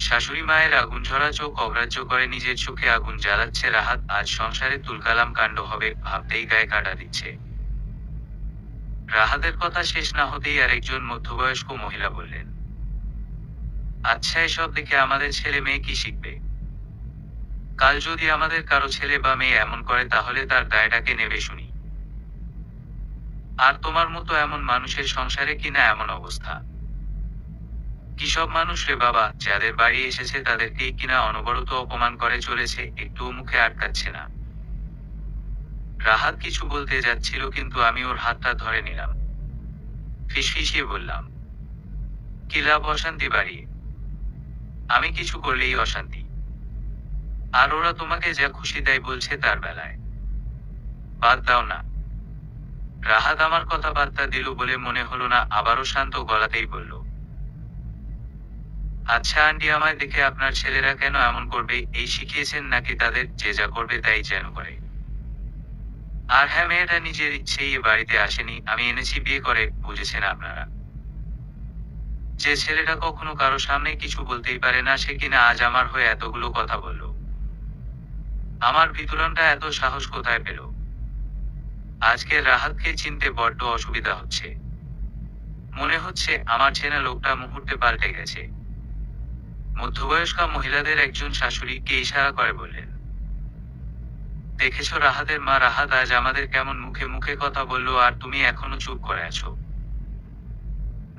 শাশুড়ি মায়ের আগুন ঝরা চোখ অগ্রাহ্য করে নিজের চোখে আগুন জ্বালাচ্ছে রাহাত। আজ সংসারে তুলকালাম কাণ্ড হবে ভাবতেই গায়ে কাঁটা দিচ্ছে। রাহাতের কথা শেষ না হতেই আরেকজন মধ্যবয়স্ক মহিলা বললেন, আচ্ছা, এসব দেখে আমাদের ছেলে মেয়ে কি শিখবে? কাল যদি আমাদের কারো ছেলে বা মেয়ে এমন করে তাহলে তার দায়টাকে নেবে শুনি। আর তোমার মতো এমন মানুষের সংসারে কিনা এমন অবস্থা। কি সব মানুষ রে বাবা, যাদের বাড়ি এসেছে তাদেরকেই কিনা অনবরত অপমান করে চলেছে, একটুও মুখে আটকাচ্ছে না। রাহাত কিছু বলতে যাচ্ছিল কিন্তু আমি ওর হাতটা ধরে নিলাম। ফিসফিসিয়ে বললাম, কি লাভ অশান্তি বাড়িয়ে? আমি কিছু করলেই অশান্তি। আর ওরা তোমাকে যা খুশি তাই বলছে তার বেলায়। বাদ দাও না। রাহাত আমার কথা বার্তা দিল বলে মনে হলো না, আবারও শান্ত গলাতেই বলল, আচ্ছা আন্টি, আমায় দেখে আপনার ছেলেরা কেন এমন করবে এই শিখিয়েছেন, নাকি তাদের যে যা করবে তাই যেন করে? আর হ্যাঁ, মেয়েটা নিজের ইচ্ছেই এ বাড়িতে আসেনি, আমি এনেছি বিয়ে করে, বুঝেছেন আপনারা? যে ছেলেটা কখনো কারো সামনে কিছু বলতেই পারে না সে কিনা আজ আমার হয়ে এতগুলো কথা বলল। আমার ভিতরনটা এত সাহস কোথায় পেল? আজকে রাহাতকে চিনতে বড্ড অসুবিধা হচ্ছে। মনে হচ্ছে আমার চেনা লোকটা মুহূর্তে পাল্টে গেছে। মধ্যবয়স্কা মহিলাদের একজন শাশুড়িকে ইশারা করে বললেন, দেখেছো রাহাতের মা, রাহাত আজ আমাদের কেমন মুখে মুখে কথা বললো আর তুমি এখনো চুপ করে আছো।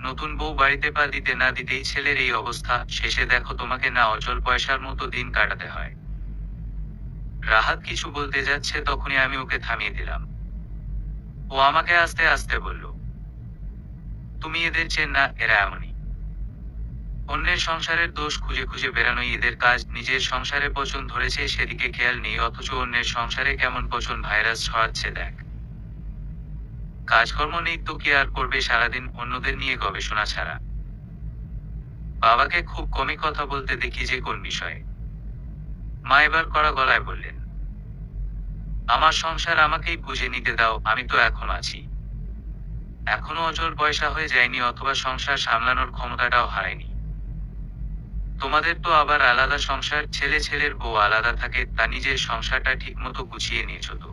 নতুন বউ বাড়িতে পা দিতে না দিতেই ছেলের এই অবস্থা, শেষে দেখো তোমাকে না অচল পয়সার মতো দিন কাটাতে হয়। রাহাত কিছু বলতে যাচ্ছে তখনই আমি ওকে থামিয়ে দিলাম। ও আমাকে আস্তে আস্তে বলল, তুমি এদের চেন না, এরা এমনই। অন্যের সংসারের দোষ খুঁজে খুঁজে বেড়ানোই এদের কাজ, নিজের সংসারে পচন ধরেছে সেদিকে খেয়াল নেই, অথচ অন্যের সংসারে কেমন পচন ভাইরাস ছড়াচ্ছে দেখ। কাজকর্ম নেই তো কি আর করবে সারাদিন, অন্যদের নিয়ে গবেষণা ছাড়া। বাবাকে খুব কমই কথা বলতে দেখি যে কোন বিষয়ে। মা এবার কড়া গলায় বললেন, আমার সংসার আমাকেই বুঝে নিতে দাও, আমি তো এখন আছি। এখনো অচল পয়সা হয়ে যায়নি, অথবা সংসার সামলানোর ক্ষমতাটাও হারায়নি। তোমাদের তো আবার আলাদা সংসার, ছেলে ছেলের বউ আলাদা থাকে, তা নিজের সংসারটা ঠিক মতো গুছিয়ে নিয়েছ তো?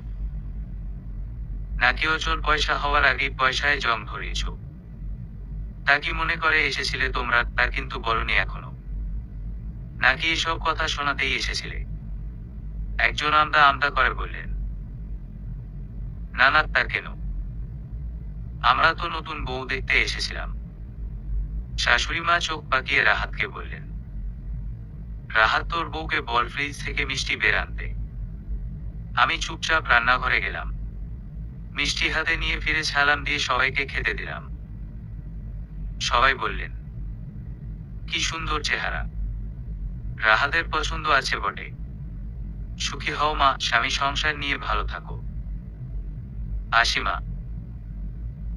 নাকি অচল পয়সা হওয়ার আগেই পয়সায় জং ধরিয়েছ? তা কি মনে করে এসেছিলে তোমরা, তা কিন্তু বলনি এখনো। নাকি এসব কথা শোনাতেই এসেছিলে? একজন আমদা আমদা করে বললেন, না না, তা কেন? আমরা তো নতুন বউ দেখতে এসেছিলাম। শাশুড়ি মা চোখ পাকিয়ে রাহাতকে বললেন, রাহাত তোর বউকে বল ফ্রিজ থেকে মিষ্টি বের আনতে। আমি চুপচাপ রান্নাঘরে গেলাম। মিষ্টি হাতে নিয়ে ফিরে সালাম দিয়ে সবাইকে খেতে দিলাম। সবাই বললেন, কি সুন্দর চেহারা, রাহাতের পছন্দ আছে বটে। সুখী হও মা, স্বামী সংসার নিয়ে ভালো থাকো। আসি মা।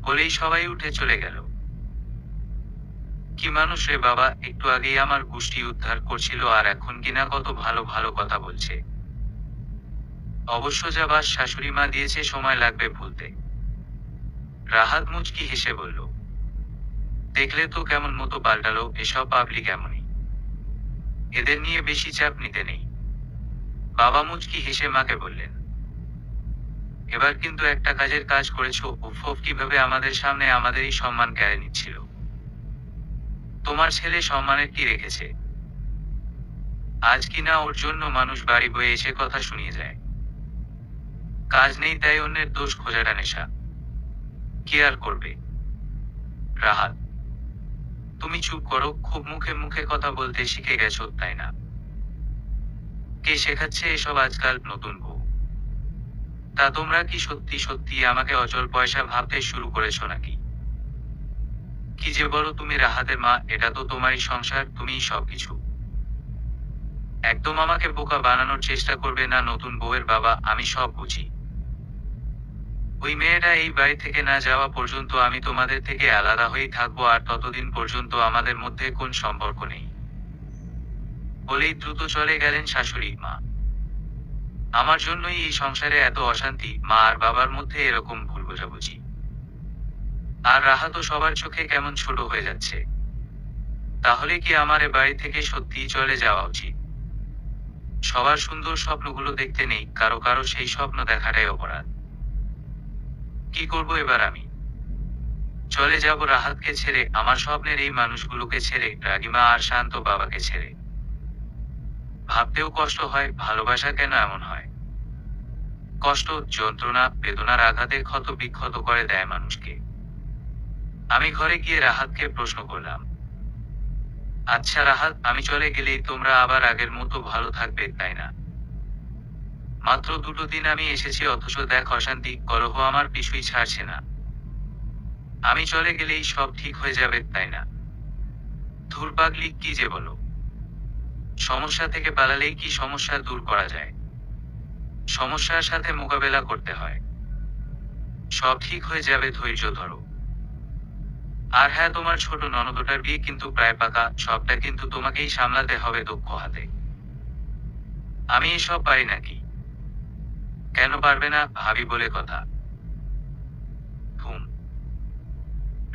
বলেই সবাই উঠে চলে গেল। কি মানুষ রে বাবা, একটু আগেই আমার গোষ্ঠী উদ্ধার করছিল আর এখন কিনা কত ভালো ভালো কথা বলছে। অবশ্য যাবার শাশুড়ি মা দিয়েছে, সময় লাগবে ভুলতে। রাহাত মুচকি হেসে বলল, দেখলে তো কেমন মতো পাল্টালো, এসব পাবলিক এমনই। এদের নিয়ে বেশি চাপ নিতে নেই। বাবা মুচকি হেসে মাকে বললেন, এবার কিন্তু একটা কাজের কাজ করেছো, উফ উফ, কিভাবে আমাদের সামনে আমাদেরই সম্মান কেড়ে নিচ্ছিল। তোমার ছেলে সম্মানের কি রেখেছে? আজ কিনা ওর জন্য মানুষ বাড়ি বয়ে এসে কথা শুনিয়ে যায়। কাজ নেই তাই অন্যের দোষ খোঁজাটা নেশা। কি আর করবে? রাহাত, তুমি চুপ করো, খুব মুখে মুখে কথা বলতে শিখে গেছো তাই না? কে শেখাচ্ছে এসব আজকাল? নতুন বউ। তা তোমরা কি সত্যি সত্যি আমাকে অচল পয়সা ভাবতে শুরু করেছো নাকি? কি যে বলো তুমি রাহাতের মা, এটা তো তোমারই সংসার, তুমিই সবকিছু। একদম আমাকে বোকা বানানোর চেষ্টা করবে না। নতুন বউয়ের বাবা, আমি সব বুঝি। ওই মেয়েটা এই বাড়ি থেকে না যাওয়া পর্যন্ত আমি তোমাদের থেকে আলাদা হয়েই থাকবো, আর ততদিন পর্যন্ত আমাদের মধ্যে কোন সম্পর্ক নেই। বলেই দ্রুত চলে গেলেন শাশুড়ি মা। আমার জন্যই এই সংসারে এত অশান্তি, মা আর বাবার মধ্যে এরকম ভুল বোঝাবুঝি। আর রাহা তো সবার চোখে কেমন ছোট হয়ে যাচ্ছে। তাহলে কি আমার এ বাড়ি থেকে সত্যিই চলে যাওয়া উচিত? সবার সুন্দর স্বপ্নগুলো দেখতে নেই, কারো কারো সেই স্বপ্ন দেখাটাই অপরাধ। কি করব এবার আমি? চলে যাব রাহাতকে ছেড়ে, আমার স্বপ্নের এই মানুষগুলোকে ছেড়ে, রাগিমা আর শান্ত বাবাকে ছেড়ে। ভাবতেও কষ্ট হয়, ভালোবাসা কেন এমন হয়? কষ্ট, যন্ত্রণা, বেদনার আঘাতে ক্ষত বিক্ষত করে দেয় মানুষকে। আমি ঘরে গিয়ে রাহাতকে প্রশ্ন করলাম, আচ্ছা রাহাত, আমি চলে গেলেই তোমরা আবার আগের মতো ভালো থাকবে, তাই না? মাত্র 2 দিন আমি এসেছি, অথচ দেখ অশান্তি, কলহ আমার পিছুই ছাড়ছে না। আমি চলে গেলেই সব ঠিক হয়ে যাবে, তাই না? ধুর পাগলি, কি যে বলো। সমস্যা থেকে পালালেই কি সমস্যা দূর করা যায়? সমস্যার সাথে মোকাবেলা করতে হয়। সব ঠিক হয়ে যাবে, ধৈর্য ধরো। আর হ্যাঁ, তোমার ছোট ননদটার বিয়ে কিন্তু প্রায় পাকা, সবটা কিন্তু তোমাকেই সামলাতে হবে দক্ষ হাতে। আমি এসব পারি নাকি? কেন পারবে না, ভাবি বলে কথা। ঘুম।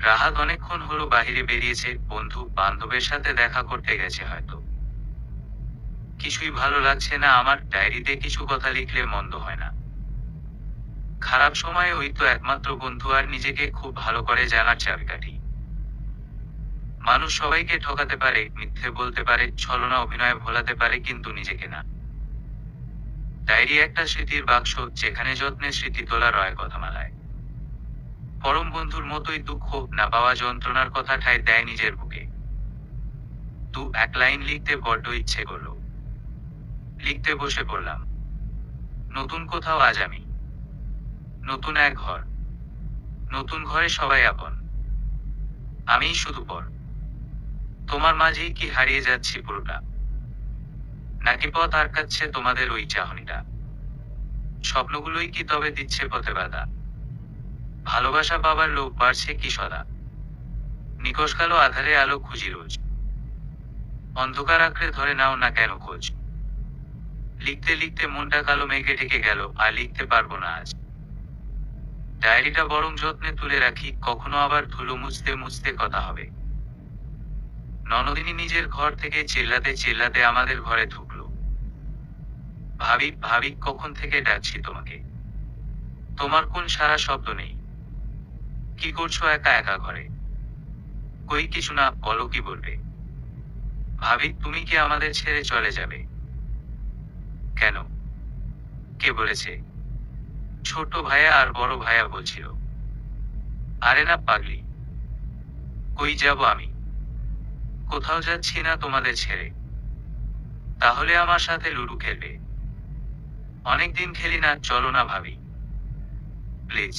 রাহাত অনেকক্ষণ হলো বাহিরে বেরিয়েছে, বন্ধু বান্ধবের সাথে দেখা করতে গেছে হয়তো। কিছুই ভালো লাগছে না আমার, ডায়েরিতে কিছু কথা লিখলে মন্দ হয় না। খারাপ সময়ে ওই তো একমাত্র বন্ধু, আর নিজেকে খুব ভালো করে জানার চাবিকাঠি। মানুষ সবাইকে ঠকাতে পারে, মিথ্যে বলতে পারে, ছলনা অভিনয়ে ভোলাতে পারে, কিন্তু নিজেকে না। ডায়েরি একটা স্মৃতির বাক্স, যেখানে যত্নে স্মৃতি তোলা রয় কথামালায়। পরম বন্ধুর মতোই দুঃখ, না পাওয়া যন্ত্রণার কথা ঠাঁই দেয় নিজের বুকে। 1 লাইন লিখতে বড্ড ইচ্ছে করলো। লিখতে বসে পড়লাম। নতুন কোথাও আজ আমি। নতুন এক ঘর। নতুন ঘরে সবাই আপন। আমিই শুধু পর। তোমার মাঝেই কি হারিয়ে যাচ্ছি পুরোটা? নাকি পথ আটকাচ্ছে তোমাদের ওই চাহনিটা? স্বপ্নগুলোই কি তবে দিচ্ছে পথে বাধা? ভালোবাসা পাবার লোভ বাড়ছে কি সদা? নিকষ কালো আধারে আলো খুঁজি রোজ। অন্ধকার আঁকড়ে ধরে নাও না কেন খোঁজ? লিখতে লিখতে মনটা কালো মেঘে ঢেকে গেল, আর লিখতে পারবো না আজ। ডায়েরিটা বরং যত্নে তুলে রাখি, কখনো আবার ধুলো মুছতে মুছতে কথা হবে। ননদিনী নিজের ঘর থেকে চিল্লাতে চিল্লাতে আমাদের ঘরে ঢুকলো। ভাবি ভাবি, কখন থেকে ডাকছি তোমাকে। তোমার কোন সারা শব্দ নেই। কি করছো একা একা ঘরে? কই কিছু না, বলো কি বলবে। ভাবি, তুমি কি আমাদের ছেড়ে চলে যাবে? কেন? কে বলেছে? ছোট ভাইয়া আর বড় ভাইয়া বলছিল। আরে না পাগলি, কই যাব আমি? কোথাও যাচ্ছি না তোমাদের ছেড়ে। তাহলে আমার সাথে লুডু খেলবে? অনেকদিন খেলি না, চলো না ভাবি প্লিজ।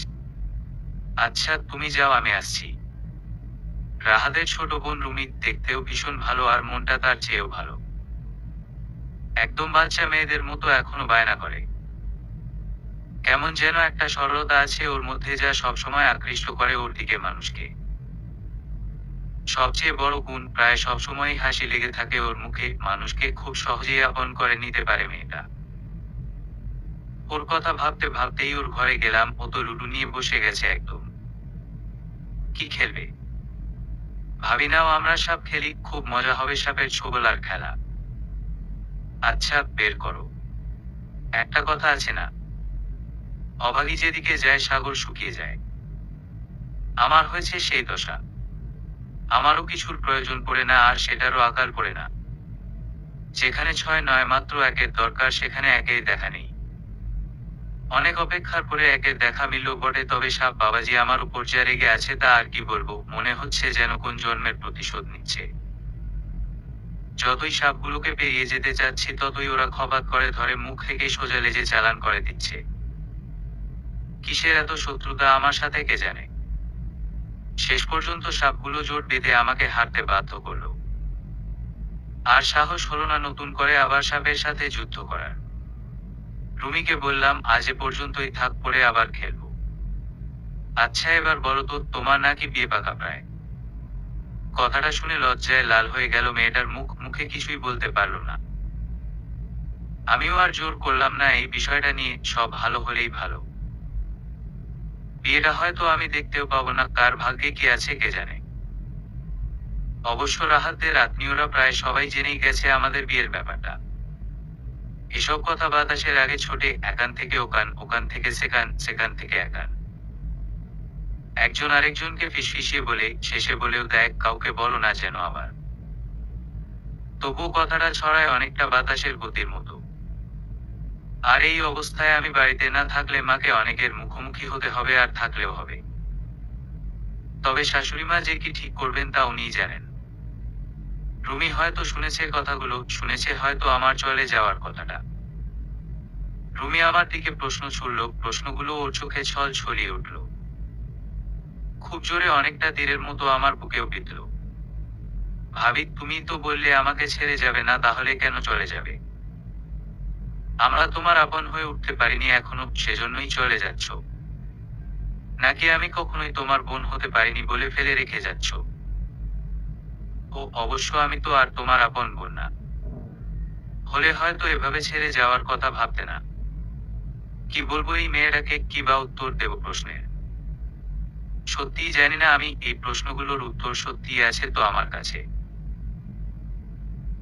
আচ্ছা তুমি যাও, আমি আসছি। রাহাদের ছোট বোন রুমি দেখতেও ভীষণ ভালো, আর মনটা তার চেয়েও ভালো। একদম বাচ্চা মেয়েদের মতো এখনো বায়না করে। কেমন যেন একটা সরলতা আছে ওর মধ্যে, যা সবসময় আকৃষ্ট করে ওর দিকে মানুষকে। সবচেয়ে বড় গুণ, প্রায় সবসময়ই হাসি লেগে থাকে ওর মুখে, মানুষকে খুব সহজেই আপন করে নিতে পারে মেয়েটা। ওর কথা ভাবতে ভাবতেই ওর ঘরে গেলাম, ও তো লুডু নিয়ে বসে গেছে একদম। কি খেলবে? ভাবি নাও আমরা সাপ খেলি, খুব মজা হবে সাপের ছোবলার খেলা। আচ্ছা বের করো। একটা কথা আছে না, অভাগী যেদিকে যায় সাগর শুকিয়ে যায়। আমার হয়েছে সেই দশা। আমারও কিছুর প্রয়োজন পড়ে না, আর সেটারও আকার পড়ে না। যেখানে 6 নয় মাত্র 1-এর দরকার, সেখানে 1-এর দেখা নেই। অনেক অপেক্ষার পরে 1-এর দেখা মিলল বটে, তবে সাপ বাবাজি আমার উপর যা রেগে আছে তা আর কি বলবো, মনে হচ্ছে যেন কোন জন্মের প্রতিশোধ নিচ্ছে। যতই সাপগুলোকে পেরিয়ে যেতে চাচ্ছি, ততই ওরা খপাত করে ধরে, মুখ থেকে সোজা লেজে চালান করে দিচ্ছে। কিসের এত শত্রুতা আমার সাথে কে জানে। শেষ পর্যন্ত সাপগুলো জোট বেঁধে আমাকে হারতে বাধ্য করলো। আর সাহস হলো না নতুন করে আবার সাপের সাথে যুদ্ধ করার। রুমিকে বললাম, আজ এ পর্যন্তই থাক, পরে আবার খেলবো। আচ্ছা এবার বলো তো, তোমার নাকি বিয়ে পাকা প্রায়? কথাটা শুনে লজ্জায় লাল হয়ে গেল মেয়েটার মুখ, মুখে কিছুই বলতে পারল না। আমিও আর জোর করলাম না এই বিষয়টা নিয়ে, সব ভালো হলেই ভালো। বিয়েটা হয়তো আমি দেখতেও পাবো না, কার ভাগ্যে কি আছে কে জানে। অবশ্য রাহাতের আত্মীয়রা প্রায় সবাই জেনেই গেছে আমাদের বিয়ের ব্যাপারটা। এসব কথা বাতাসের আগে ছোটে, একান থেকে ওকান, ওকান থেকে সেকান, সেকান থেকে একান। একজন আরেকজনকে ফিসফিসিয়ে বলে, শেষে বলেও দেয় কাউকে বলো না যেন আবার। তবুও কথাটা ছড়ায় অনেকটা বাতাসের গতির মতো। আর এই অবস্থায় আমি বাড়িতে না থাকলে মাকে অনেকের মুখোমুখি হতে হবে, আর থাকলেও হবে। তবে শাশুড়িমা যে কি ঠিক করবেন তা উনিই জানেন। রুমি হয়তো শুনেছে কথাগুলো, শুনেছে হয়তো আমার চলে যাওয়ার কথাটা। রুমি আমার দিকে প্রশ্ন ছুড়ল, প্রশ্নগুলো ওর চোখে ছল ছলিয়ে উঠল। খুব জোরে, অনেকটা তীরের মতো আমার বুকেও বিঁধল। ভাবি, তুমি তো বললে আমাকে ছেড়ে যাবে না, তাহলে কেন চলে যাবে? আমরা তোমার আপন হয়ে উঠতে পারিনি এখনো, সেজন্যই চলে যাচ্ছ? নাকি আমি কখনোই তোমার বোন হতে পারিনি বলে ফেলে রেখে যাচ্ছ? ও অবশ্য আমি তো আর তোমার আপন বোন না। হলে হয়তো এভাবে ছেড়ে যাওয়ার কথা ভাবতে না। কি বলবো এই মেয়েটাকে, কি বা উত্তর দেব প্রশ্নের? সত্যিই জানি না আমি, এই প্রশ্নগুলোর উত্তর সত্যিই আছে তো আমার কাছে।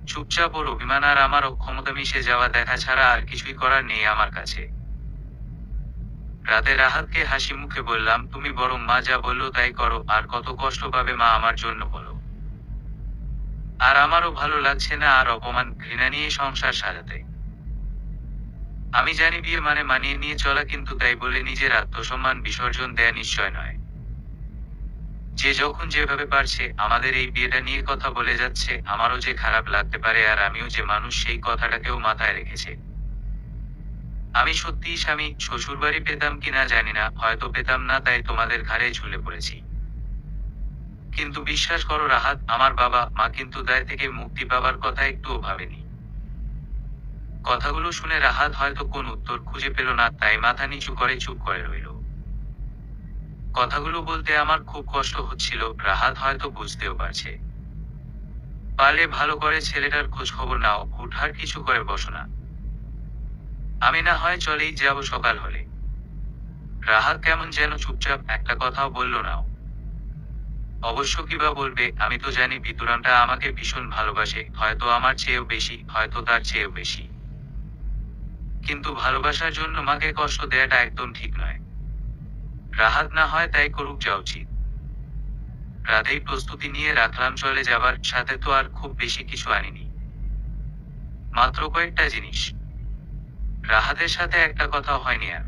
চুপচাপ ওর অভিমান আর আমার অক্ষমতা মিশে যাওয়া দেখা ছাড়া আর কিছুই করার নেই আমার কাছে। রাতে রাহাতকে হাসি মুখে বললাম, তুমি বরং মা যা বললো তাই করো, আর কত কষ্ট পাবে মা আমার জন্য বলো। আর আমারও ভালো লাগছে না আর অপমান ঘৃণা নিয়ে সংসার সাজাতে। আমি জানি বিয়ে মানে মানিয়ে নিয়ে চলা, কিন্তু তাই বলে নিজের আত্মসম্মান বিসর্জন দেয়া নিশ্চয় নয়। যে যখন যেভাবে পারছে আমাদের এই বিয়েটা নিয়ে কথা বলে যাচ্ছে, আমারও যে খারাপ লাগতে পারে, আর আমিও যে মানুষ সেই কথাটাকেও মাথায় রেখেছে। আমি সত্যিই স্বামী শ্বশুরবাড়ি পেতাম কিনা জানি না, হয়তো পেতাম না, তাই তোমাদের ঘাড়ে ঝুলে পড়েছি। কিন্তু বিশ্বাস করো রাহাত, আমার বাবা মা কিন্তু দায় থেকে মুক্তি পাবার কথা একটুও ভাবেনি। কথাগুলো শুনে রাহাত হয়তো কোন উত্তর খুঁজে পেল না, তাই মাথা নিচু করে চুপ করে রইল। কথাগুলো বলতে আমার খুব কষ্ট হচ্ছিল, রাহাত হয়তো বুঝতেও পারছে। পারলে ভালো করে ছেলেটার খোঁজ খবর নাও, হুটহাট কিছু করে বসো না। আমি না হয় চলেই যাব সকাল হলে। রাহাত কেমন যেন চুপচাপ, একটা কথাও বলল না ও। অবশ্য কিবা বলবে, আমি তো জানি বিতুরামটা আমাকে ভীষণ ভালোবাসে, হয়তো আমার চেয়েও বেশি, হয়তো তার চেয়েও বেশি। কিন্তু ভালোবাসার জন্য মাকে কষ্ট দেয়াটা একদম ঠিক নয়। রাহাত না হয় তাই করুক, যা উচিত। রাতেই প্রস্তুতি নিয়ে রাখলাম চলে যাবার, সাথে তো আর খুব বেশি কিছু আনিনি। মাত্র কয়েকটা জিনিস। রাহাতের সাথে একটা কথাও হয়নি আর।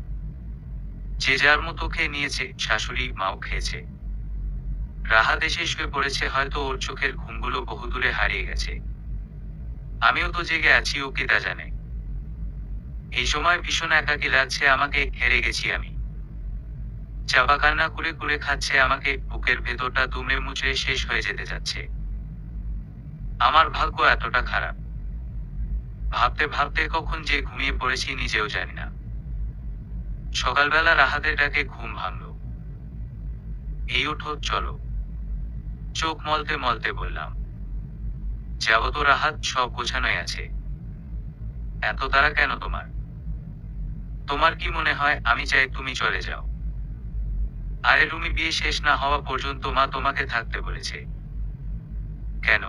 যে যার মতো খেয়ে নিয়েছে, শাশুড়ি মাও খেয়েছে। রাহাত এসে শুয়ে পড়েছে, হয়তো ওর চোখের ঘুমগুলো বহুদূরে হারিয়ে গেছে। আমিও তো জেগে আছি, ও কি তা জানে। এই সময় ভীষণ একাকী লাগছে আমাকে, হেরে গেছি আমি। চাপা কান্না করে করে খাচ্ছে আমাকে, বুকের ভেতরটা দুমড়ে মুচড়ে শেষ হয়ে যেতে যাচ্ছে। আমার ভাগ্য এতটা খারাপ। ভাবতে ভাবতে কখন যে ঘুমিয়ে পড়েছি নিজেও জানি না। সকালবেলা রাহাতের ডাকে ঘুম ভাঙল। এই ওঠো চলো। চোখ মলতে মলতে বললাম, যাবো তো রাহাত, সব গোছানোই আছে। এত তাড়া কেন তোমার? তোমার কি মনে হয় আমি চাই তুমি চলে যাও? আরে রুমি, বিয়ে শেষ না হওয়া পর্যন্ত মা তোমাকে থাকতে বলেছে। কেন?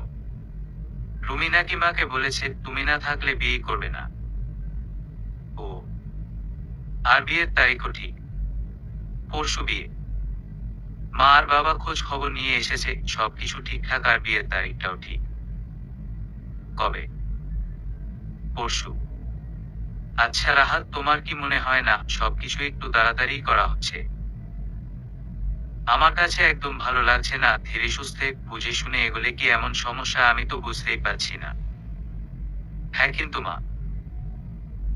রুমি নাকি মাকে বলেছে তুমি না থাকলে বিয়ে করবে না? ও, আর বিয়ের তারিখও ঠিক। পরশু বিয়ে। মা আর বাবা খোঁজ খবর নিয়ে এসেছে, সবকিছু ঠিকঠাক, আর বিয়ের তারিখটাও ঠিক। কবে? পরশু। আচ্ছা রাহাত, তোমার কি মনে হয় না সবকিছু একটু তাড়াতাড়ি করা হচ্ছে? আমার কাছে একদম ভালো লাগছে না, ধীরে সুস্থে বুঝে শুনে এগোলে কি এমন সমস্যা, আমি তো বুঝতেই পারছি না। হ্যাঁ কিন্তু মা।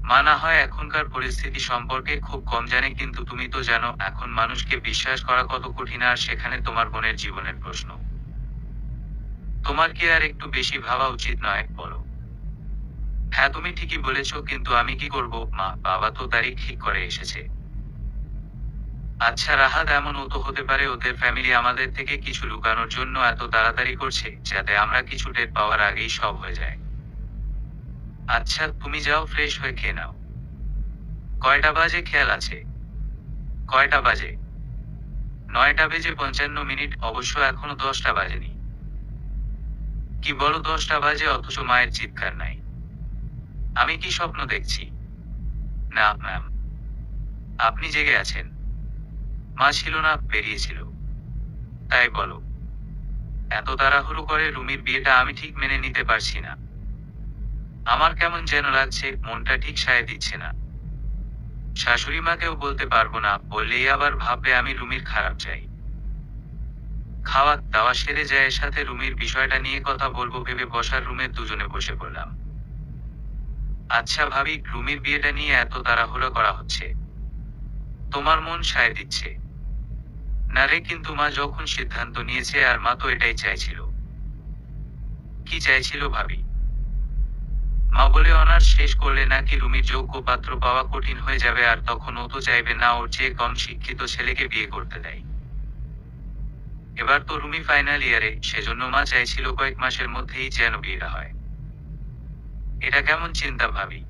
মা না হয় এখনকার পরিস্থিতি সম্পর্কে খুব কম জানে, কিন্তু তুমি তো জানো এখন মানুষকে বিশ্বাস করা কত কঠিন, আর সেখানে তোমার বোনের জীবনের প্রশ্ন। তোমার কি আর একটু বেশি ভাবা উচিত নয় বলো? হ্যাঁ তুমি ঠিকই বলেছ, কিন্তু আমি কি করব মা, বাবা তো তারিখ ঠিক করে এসেছে। আচ্ছা রাহাত, এমনও তো হতে পারে ওদের ফ্যামিলি আমাদের থেকে কিছু লুকানোর জন্য এত তাড়াতাড়ি করছে যাতে আমরা কিছু টের পাওয়ার আগেই সব হয়ে যায়। আচ্ছা তুমি যাও, ফ্রেশ হয়ে খেয়ে নাও। কয়টা বাজে খেয়াল আছে? কয়টা বাজে? 9:55। অবশ্য এখনো 10টা বাজেনি। কি বলো, 10টা বাজে অথচ মায়ের চিৎকার নাই? আমি কি স্বপ্ন দেখছি? না ম্যাম, আপনি জেগে আছেন। মা ছিল না, বেরিয়েছিল। তাই বলো। এত তাড়াহুড়ো করে রুমির বিয়েটা আমি ঠিক মেনে নিতে পারছি না। আমার কেমন যেন লাগছে, মনটা ঠিক সায় দিচ্ছে না। শাশুড়ি মাকেও বলতে পারবো না, বললেই আবার ভাববে আমি রুমির খারাপ চাই। খাওয়া দাওয়া সেরে যায় সাথে রুমির বিষয়টা নিয়ে কথা বলবো ভেবে বসার রুমে দুজনে বসে পড়লাম। আচ্ছা ভাবি, রুমির বিয়েটা নিয়ে এত তাড়াহুড়ো করা হচ্ছে, তোমার মন সায় দিচ্ছে না রে? কিন্তু মা যখন সিদ্ধান্ত নিয়েছে, আর মা তো এটাই চাইছিল। কি চাইছিল ভাবি? মা বলে অনার্স শেষ করলে নাকি রুমির যোগ্য পাত্র পাওয়া কঠিন হয়ে যাবে, আর তখন ও তো চাইবে না ওর চেয়ে কম শিক্ষিত ছেলেকে বিয়ে করতে দেয়। এবার তো রুমি ফাইনাল ইয়ারে, সেজন্য মা চাইছিল কয়েক মাসের মধ্যেই যেন বিয়েটা হয়। এটা কেমন চিন্তা ভাবি?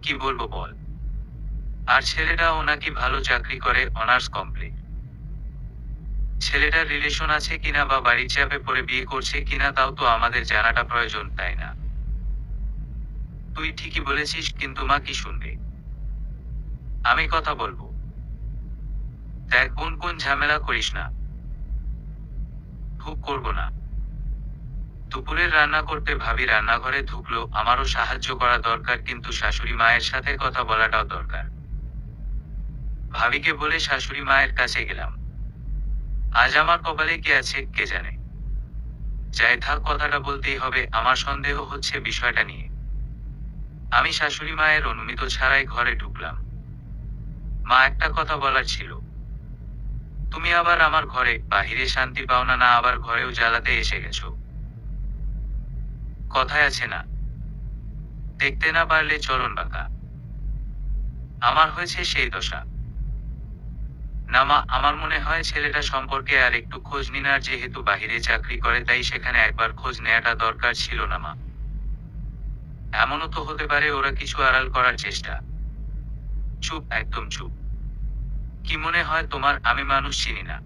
কি বলবো বল। আর ছেলেটাও নাকি ভালো চাকরি করে, অনার্স কমপ্লিট। ছেলেটার রিলেশন আছে কিনা বা বাড়ির চাপে পড়ে বিয়ে করছে কিনা তাও তো আমাদের জানাটা প্রয়োজন, তাই না? তুই ঠিকই বলেছিস, কিন্তু মা কি শুনবে? আমি কথা বলবো। দেখ বোন, কোন ঝামেলা করিস না। খুব করবো না। দুপুরের রান্না করতে ভাবি রান্নাঘরে ঢুকলো। আমারও সাহায্য করা দরকার, কিন্তু শাশুড়ি মায়ের সাথে কথা বলাটাও দরকার। ভাবিকে বলে শাশুড়ি মায়ের কাছে গেলাম। আজ আমার কপালে কি আছে কে জানে। যাই থাক, কথাটা বলতেই হবে। আমার সন্দেহ হচ্ছে বিষয়টা নিয়ে। আমি শাশুড়ি মায়ের অনুমতি ছাড়াই ঘরে ঢুকলাম। মা, একটা কথা বলার ছিল। তুমি আবার আমার ঘরে, বাহিরে শান্তি পাও না, না আবার ঘরেও জ্বালাতে এসে গেছো। কথায় আছে না, দেখতে না পারলে চলন বাঁকা। আমার হয়েছে সেই দশা। না মা, আমার মনে হয় ছেলেটা সম্পর্কে আর একটু খোঁজ নিন, আর যেহেতু বাহিরে চাকরি করে তাই সেখানে একবার খোঁজ নেওয়াটা দরকার ছিল না মা? এমনও তো হতে পারে ওরা কিছু আড়াল করার চেষ্টা। চুপ, একদম চুপ। কি মনে হয় তোমার আমি মানুষ চিনি না?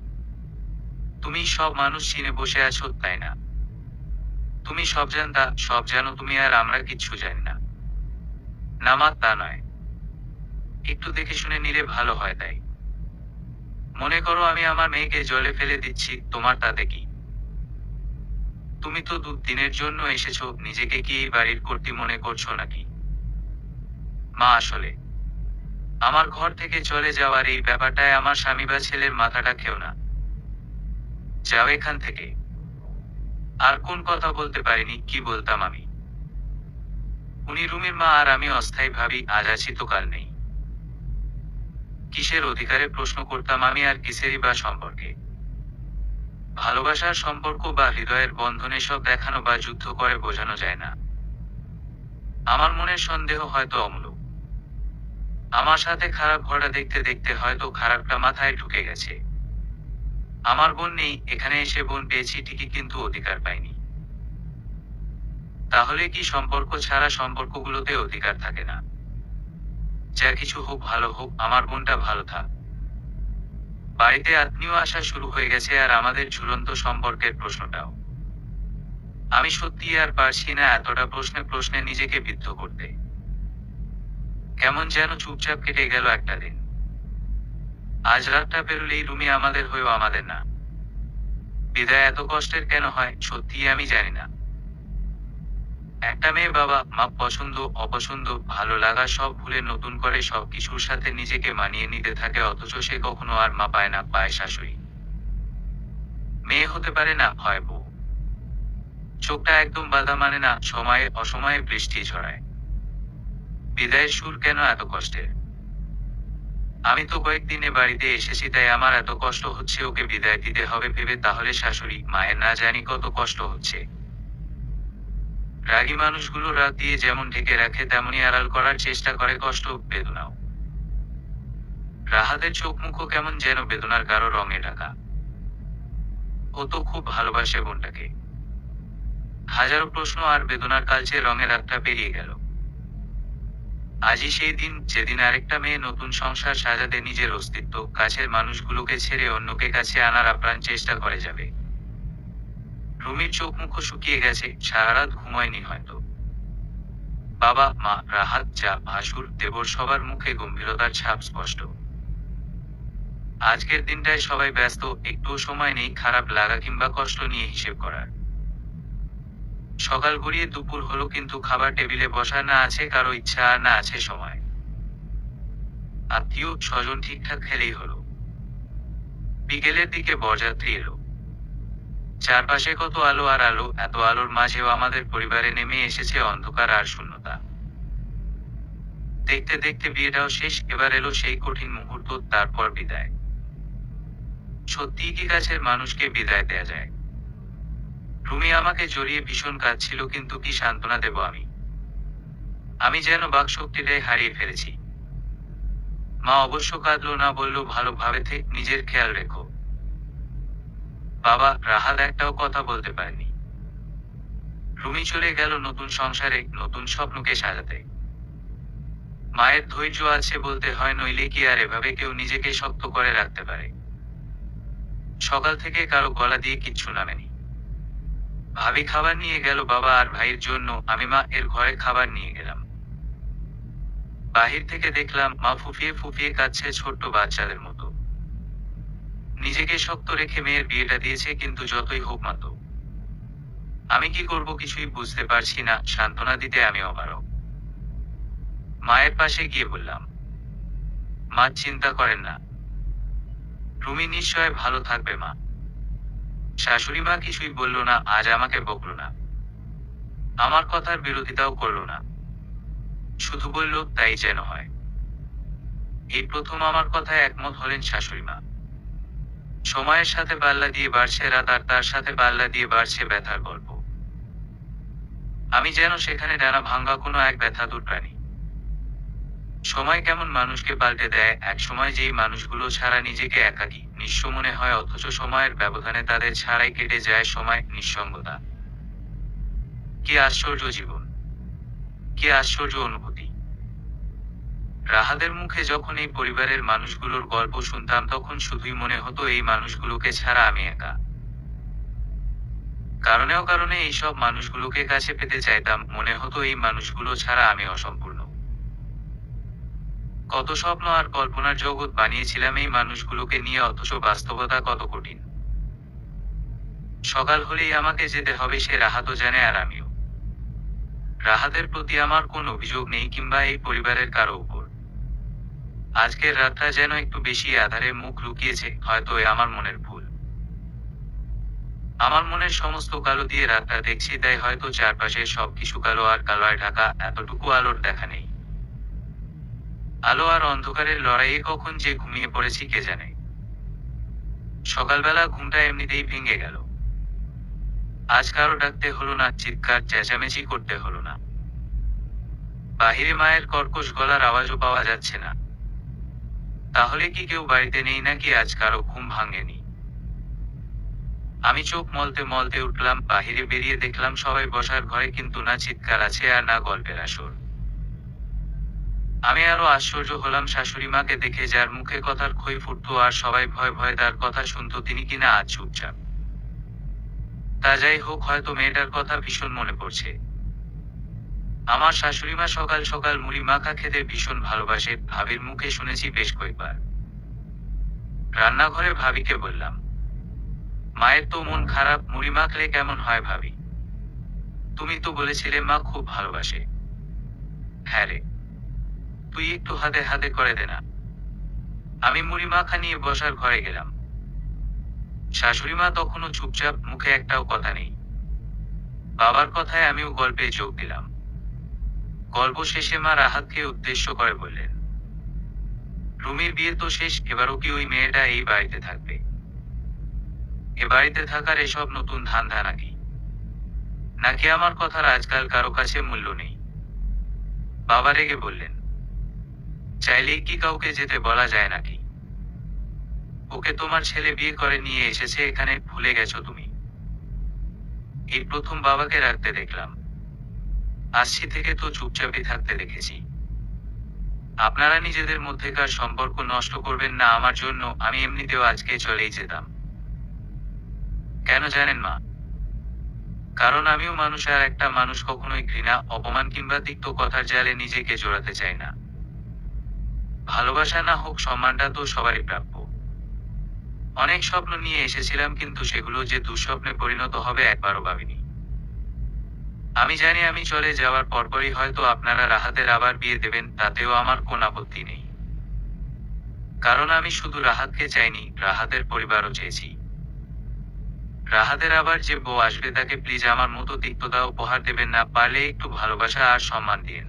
তুমি সব মানুষ চিনে বসে আছো, তাই না? তুমি সব জানতা, সব জানো তুমি, আর আমরা কিচ্ছু জানি না। না মা, তা নয়। একটু দেখে শুনে নিলে ভালো হয়, তাই। মনে করো আমি আমার মেয়েকে জলে ফেলে দিচ্ছি, তোমার তাতে কি? তুমি তো 2 দিনের জন্য এসেছো, নিজেকে কি এই বাড়ির কর্ত্রী মনে করছো নাকি? মা, আসলে আমার ঘর থেকে চলে যাওয়ার এই ব্যাপারটায় আমার স্বামী বা ছেলের মাথাটা খেও না। যাও এখান থেকে। আর কোন কথা বলতে পারিনি, কি বলতাম আমি? উনি রুমির মা আর আমি অস্থায়ী ভাবি, আজ আছি তো কাল নেই। কিসের অধিকারে প্রশ্ন করতাম আমি, আর কিসেরই বা সম্পর্কে? ভালোবাসার সম্পর্ক বা হৃদয়ের বন্ধনে সব দেখানো বা যুদ্ধ করে বোঝানো যায় না। আমার মনের সন্দেহ হয়তো অমূলক। আমার সাথে খারাপ ঘটা দেখতে দেখতে হয়তো খারাপটা মাথায় ঢুকে গেছে। আমার বোন নেই, এখানে এসে বোন পেয়েছি ঠিকই, কিন্তু অধিকার পাইনি। তাহলে কি সম্পর্ক ছাড়া সম্পর্কগুলোতে অধিকার থাকে না? যা কিছু হোক, ভালো হোক, আমার বোনটা ভালো থাক। বাড়িতে আত্মীয় আসা শুরু হয়ে গেছে, আর আমাদের ঝুলন্ত সম্পর্কের প্রশ্নটাও। আমি সত্যি আর পারছি না এতটা প্রশ্নে প্রশ্নে নিজেকে বিদ্ধ করতে। কেমন যেন চুপচাপ কেটে গেল একটা দিন। আজ রাতটা পেরোলেই রুমি আমাদের হয়েও আমাদের না। বিদায় এত কষ্টের কেন হয়, সত্যিই আমি জানি না। একটা মেয়ে বাবা মা, পছন্দ অপছন্দ ভালো লাগা সব ভুলে নতুন করে সবকিছুর সাথে নিজেকে মানিয়ে নিতে থাকে, অথচ সে কখনো আর মা পায় না, পায় শাশুড়ি। মেয়ে হতে পারে না, হয় বউ। চোখটা একদম বাধা মানে না, সময়ে অসময়ে বৃষ্টি ঝরায়। বিদায়ের সুর কেন এত কষ্টের? আমি তো কয়েকদিনে বাড়িতে এসেছি, তাই আমার এত কষ্ট হচ্ছে ওকে বিদায় দিতে হবে ভেবে। তাহলে শাশুড়ি মায়ের না জানি কত কষ্ট হচ্ছে। রাগী মানুষগুলো রাগ দিয়ে যেমন ঢেকে রাখে তেমনি আড়াল করার চেষ্টা করে কষ্ট বেদনাও। রাহাতের চোখ মুখও কেমন যেন বেদনার গাঢ় রঙে ঢাকা। ও তো খুব ভালোবাসে বোনটাকে। হাজারো প্রশ্ন আর বেদনার কালচে রঙের রাতটা পেরিয়ে গেল। আজই সেই দিন যেদিন আরেকটা মেয়ে নতুন সংসার সাজাতে নিজের অস্তিত্ব, কাছের মানুষগুলোকে ছেড়ে অন্যকে কাছে আনার আপ্রাণ চেষ্টা করে যাবে। রুমির চোখ মুখও শুকিয়ে গেছে, সারা রাত ঘুমায়নি হয়তো। বাবা, মা, রাহাত, যা, ভাসুর, দেবর সবার মুখে গম্ভীরতার ছাপ স্পষ্ট। আজকের দিনটায় সবাই ব্যস্ত, একটুও সময় নেই খারাপ লাগা কিংবা কষ্ট নিয়ে হিসেব করার। সকাল গড়িয়ে দুপুর হলো কিন্তু খাবার টেবিলে বসা না আছে কারো ইচ্ছা আর না আছে সময়। আত্মীয় স্বজন ঠিকঠাক খেলেই হলো। বিকেলের দিকে বরযাত্রী এলো। চারপাশে কত আলো আর আলো, এত আলোর মাঝেও আমাদের পরিবারে নেমে এসেছে অন্ধকার আর শূন্যতা। দেখতে দেখতে বিয়েটাও শেষ, এবার এলো সেই কঠিন মুহূর্ত, তারপর বিদায়। সত্যিই কি কাছের মানুষকে বিদায় দেয়া যায়? রুমি আমাকে জড়িয়ে ভীষণ কাঁদছিল, কিন্তু কি সান্ত্বনা দেব আমি? আমি যেন বাকশক্তিটাই হারিয়ে ফেলেছি। মা অবশ্য কাঁদলো না, বলল ভালোভাবে থেকে নিজের খেয়াল রেখো। বাবা, রাহাত একটাও কথা বলতে পারেনি। রুমি চলে গেল নতুন সংসারে, নতুন স্বপ্নকে সাজাতে। মায়ের ধৈর্য আছে বলতে হয়, নইলে কি আর এভাবে কেউ নিজেকে শক্ত করে রাখতে পারে? সকাল থেকে কারো গলা দিয়ে কিচ্ছু নামেনি। ভাবি খাবার নিয়ে গেল বাবা আর ভাইয়ের জন্য, আমি মা এর ঘরে খাবার নিয়ে গেলাম। বাহির থেকে দেখলাম মা ফুফিয়ে ফুফিয়ে কাঁদছে ছোট্ট বাচ্চাদের মতো। নিজেকে শক্ত রেখে মেয়ের বিয়েটা দিয়েছে, কিন্তু যতই হোক মা তো। আমি কি করব কিছুই বুঝতে পারছি না, সান্ত্বনা দিতে আমি অপারগ। মায়ের পাশে গিয়ে বললাম, মা চিন্তা করেন না, রুমি নিশ্চয় ভালো থাকবে মা। শাশুড়ি মা কিছুই বলল না, আজ আমাকে বকল না, আমার কথার বিরোধিতাও করল না, শুধু বলল তাই যেন হয়। এই প্রথম আমার কথায় একমত হলেন শাশুড়ি মা। সময়ের সাথে পাল্লা দিয়ে বাড়ছে রাত, আর তার সাথে পাল্লা দিয়ে বাড়ছে ব্যথার গল্প। আমি যেন সেখানে ডানা ভাঙ্গা কোনো এক ব্যথাতুর প্রাণী। সময় কেমন মানুষকে পাল্টে দেয়, এক সময় যেই মানুষগুলো ছাড়া নিজেকে একাকী নিঃস্ব মনে হয়, অথচ সময়ের ব্যবধানে তাদের ছাড়াই কেটে যায় সময়, নিঃসঙ্গতা। কি আশ্চর্য জীবন, কি আশ্চর্য অনুভূতি। রাহাদের মুখে যখন এই পরিবারের মানুষগুলোর গল্প শুনতাম, তখন শুধুই মনে হতো এই মানুষগুলোকে ছাড়া আমি একা। কারণে এইসব মানুষগুলোকে কাছে পেতে চাইতাম, মনে হতো এই মানুষগুলো ছাড়া আমি অসম্পূর্ণ। কত স্বপ্ন আর কল্পনার জগৎ বানিয়েছিলাম এই মানুষগুলোকে নিয়ে, অথচ বাস্তবতা কত কঠিন। সকাল হলেই আমাকে যেতে হবে, সে রাহাতও জানে আর আমিও। রাহাতের প্রতি আমার কোনো অভিযোগ নেই, কিংবা এই পরিবারের কারো উপর। আজকের রাতটা যেন একটু বেশি আধারে মুখ লুকিয়েছে, হয়তো এ আমার মনের ভুল। আমার মনের সমস্ত কালো দিয়ে রাতটা দেখছি, তাই হয়তো চারপাশের সবকিছু কালো আর কালোয় ঢাকা, এতটুকু আলোর দেখা নেই। আলো আর অন্ধকারের লড়াইয়ে কখন যে ঘুমিয়ে পড়েছি কে জানে। সকালবেলা ঘুমটা এমনিতেই ভেঙে গেল। আজ কারো ডাকতে হলো না, চিৎকার চেঁচামেচি করতে হলো না। বাহিরে মায়ের কর্কশ গলার আওয়াজও পাওয়া যাচ্ছে না। তাহলে কি কেউ বাড়িতে নেই, নাকি আজ কারো ঘুম ভাঙেনি? আমি চোখ মলতে মলতে উঠলাম, বাহিরে বেরিয়ে দেখলাম সবাই বসার ঘরে, কিন্তু না চিৎকার আছে আর না গল্পের আসর। আমি আরো আশ্চর্য হলাম শাশুড়ি মাকে দেখে, যার মুখে কথার খই ফুটতো আর সবাই ভয়ে ভয়ে তার কথা শুনতো, তিনি কিনা আজ চুপচাপ। তা যাই হোক, হয়তো মেয়েটার কথা ভীষণ মনে পড়ছে। আমার শাশুড়ি মা সকাল সকাল মুড়ি মাখা খেতে ভীষণ ভালোবাসে, ভাবির মুখে শুনেছি বেশ কয়েকবার। রান্নাঘরে ভাবিকে বললাম, মায়ের তো মন খারাপ, মুড়ি মাখলে কেমন হয় ভাবি? তুমি তো বলেছিলে মা খুব ভালোবাসে। হ্যাঁ রে, তুই একটু হাতে হাতে করে দে না। আমি মুড়ি মাখা নিয়ে বসার ঘরে গেলাম। শাশুড়ি মা তখনও চুপচাপ, মুখে একটাও কথা নেই। বাবার কথায় আমিও গল্পে যোগ দিলাম। গল্প শেষে মা রাহাতকে উদ্দেশ্য করে বললেন, রুমির বিয়ে তো শেষ, এবারও কি ওই মেয়েটা এই বাড়িতে থাকবে? এ বাড়িতে থাকার এসব নতুন ধান্দা নাকি? নাকি আমার কথার আজকাল কারো কাছে মূল্য নেই? বাবা রেগে বললেন, চাইলেই কি কাউকে যেতে বলা যায় নাকি? ওকে তোমার ছেলে বিয়ে করে নিয়ে এসেছে এখানে, ভুলে গেছো তুমি? এই প্রথম বাবাকে রাখতে দেখলাম। আসছি থেকে তো চুপচাপই থাকতে দেখেছি। আপনারা নিজেদের মধ্যেকার সম্পর্ক নষ্ট করবেন না আমার জন্য, আমি এমনিতেও আজকে চলেই যেতাম। কেন জানেন মা? কারণ আমিও মানুষ, আর একটা মানুষ কখনোই ঘৃণা, অপমান কিংবা তিক্ত কথার জালে নিজেকে জড়াতে চায় না। ভালোবাসা না হোক, সম্মানটা তো সবারই প্রাপ্য। অনেক স্বপ্ন নিয়ে এসেছিলাম, কিন্তু সেগুলো যে দুঃস্বপ্নে পরিণত হবে একবারও ভাবিনি। আমি জানি আমি চলে যাওয়ার পরপরই হয়তো আপনারা রাহাতের আবার বিয়ে দেবেন, তাতেও আমার কোন আপত্তি নেই। কারণ আমি শুধু রাহাতকে চাইনি, রাহাতের পরিবারও চেয়েছি। রাহাতের আবার যে বউ আসবে তাকে প্লিজ আমার মতো তিক্ততা উপহার দেবেন না, পারলে একটু ভালোবাসা আর সম্মান দিন।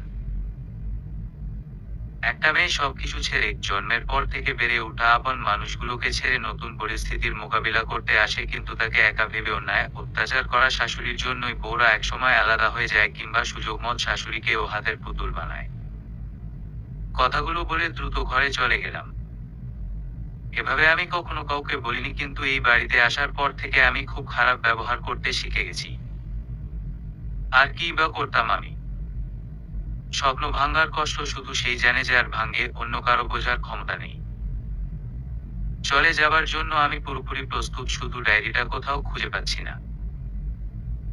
একটা মেয়ে সবকিছু ছেড়ে জন্মের পর থেকে বেড়ে ওঠা আপন মানুষগুলোকে ছেড়ে নতুন পরিস্থিতির মোকাবিলা করতে আসে, কিন্তু তাকে একা ভেবে অন্যায় অত্যাচার করা শাশুড়ির জন্যই বউরা একসময় আলাদা হয়ে যায়, কিংবা সুযোগমত শাশুড়িকেও হাতের পুতুল বানায়। কথাগুলো বলে দ্রুত ঘরে চলে গেলাম। এভাবে আমি কখনো কাউকে বলিনি, কিন্তু এই বাড়িতে আসার পর থেকে আমি খুব খারাপ ব্যবহার করতে শিখে গেছি। আর কি বা করতাম আমি? স্বপ্ন ভাঙার কষ্ট শুধু সেই জানে যার ভাঙে, অন্য কারো বোঝার ক্ষমতা নেই। চলে যাবার জন্য আমি পুরোপুরি প্রস্তুত, শুধু ডায়েরিটা কোথাও খুঁজে পাচ্ছি না।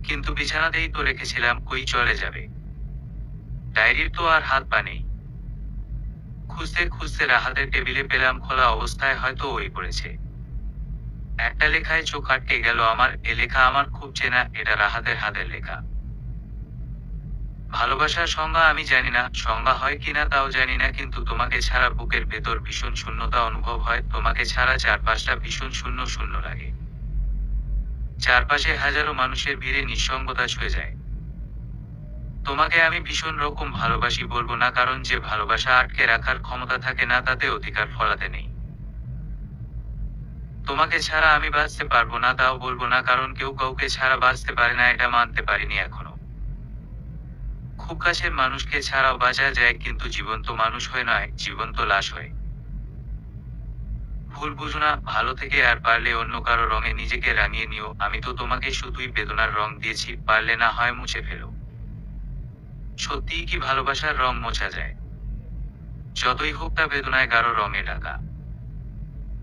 কিন্তু বিছানাতেই তো রেখেছিলাম, কই চলে যাবে? ডায়েরির তো আর হাত পা নেই। খুঁজতে খুঁজতে রাহাতের টেবিলে পেলাম খোলা অবস্থায়, হয়তো ওই পড়েছে। একটা লেখায় চোখ আটকে গেল আমার, এ লেখা আমার খুব চেনা, এটা রাহাতের হাতের লেখা। ভালোবাসার সংজ্ঞা আমি জানি না, সংজ্ঞা হয় কিনা তাও জানি না, কিন্তু তোমাকে ছাড়া বুকের ভেতর ভীষণ শূন্যতা অনুভব হয়, তোমাকে ছাড়া চারপাশটা ভীষণ শূন্য শূন্য লাগে। চারপাশে হাজারো মানুষের ভিড়ে নিঃসঙ্গতা ছুঁয়ে যায়। তোমাকে আমি ভীষণ রকম ভালোবাসি, বলবো না, কারণ যে ভালোবাসা আটকে রাখার ক্ষমতা থাকে না তাতে অধিকার ফলাতে নেই। তোমাকে ছাড়া আমি বাঁচতে পারবো না, তাও বলবো না, কারণ কেউ কাউকে ছাড়া বাঁচতে পারে না, এটা মানতে পারিনি এখনো। খুব কাছের মানুষকে ছাড়াও বাঁচা যায়, কিন্তু জীবন্ত মানুষ হয়ে নয়, জীবন্ত লাশ হয়ে। ভুল বুঝো না, ভালো থেকে, আর পারলে অন্য কারো রঙে নিজেকে রাঙিয়ে নিও, আমি তো তোমাকে শুধুই বেদনার রং দিয়েছি, পারলে না হয় মুছে ফেলো। সত্যিই কি ভালোবাসার রং মোছা যায়? যতই হোক তা বেদনায় গাঢ় রঙে ঢাকা।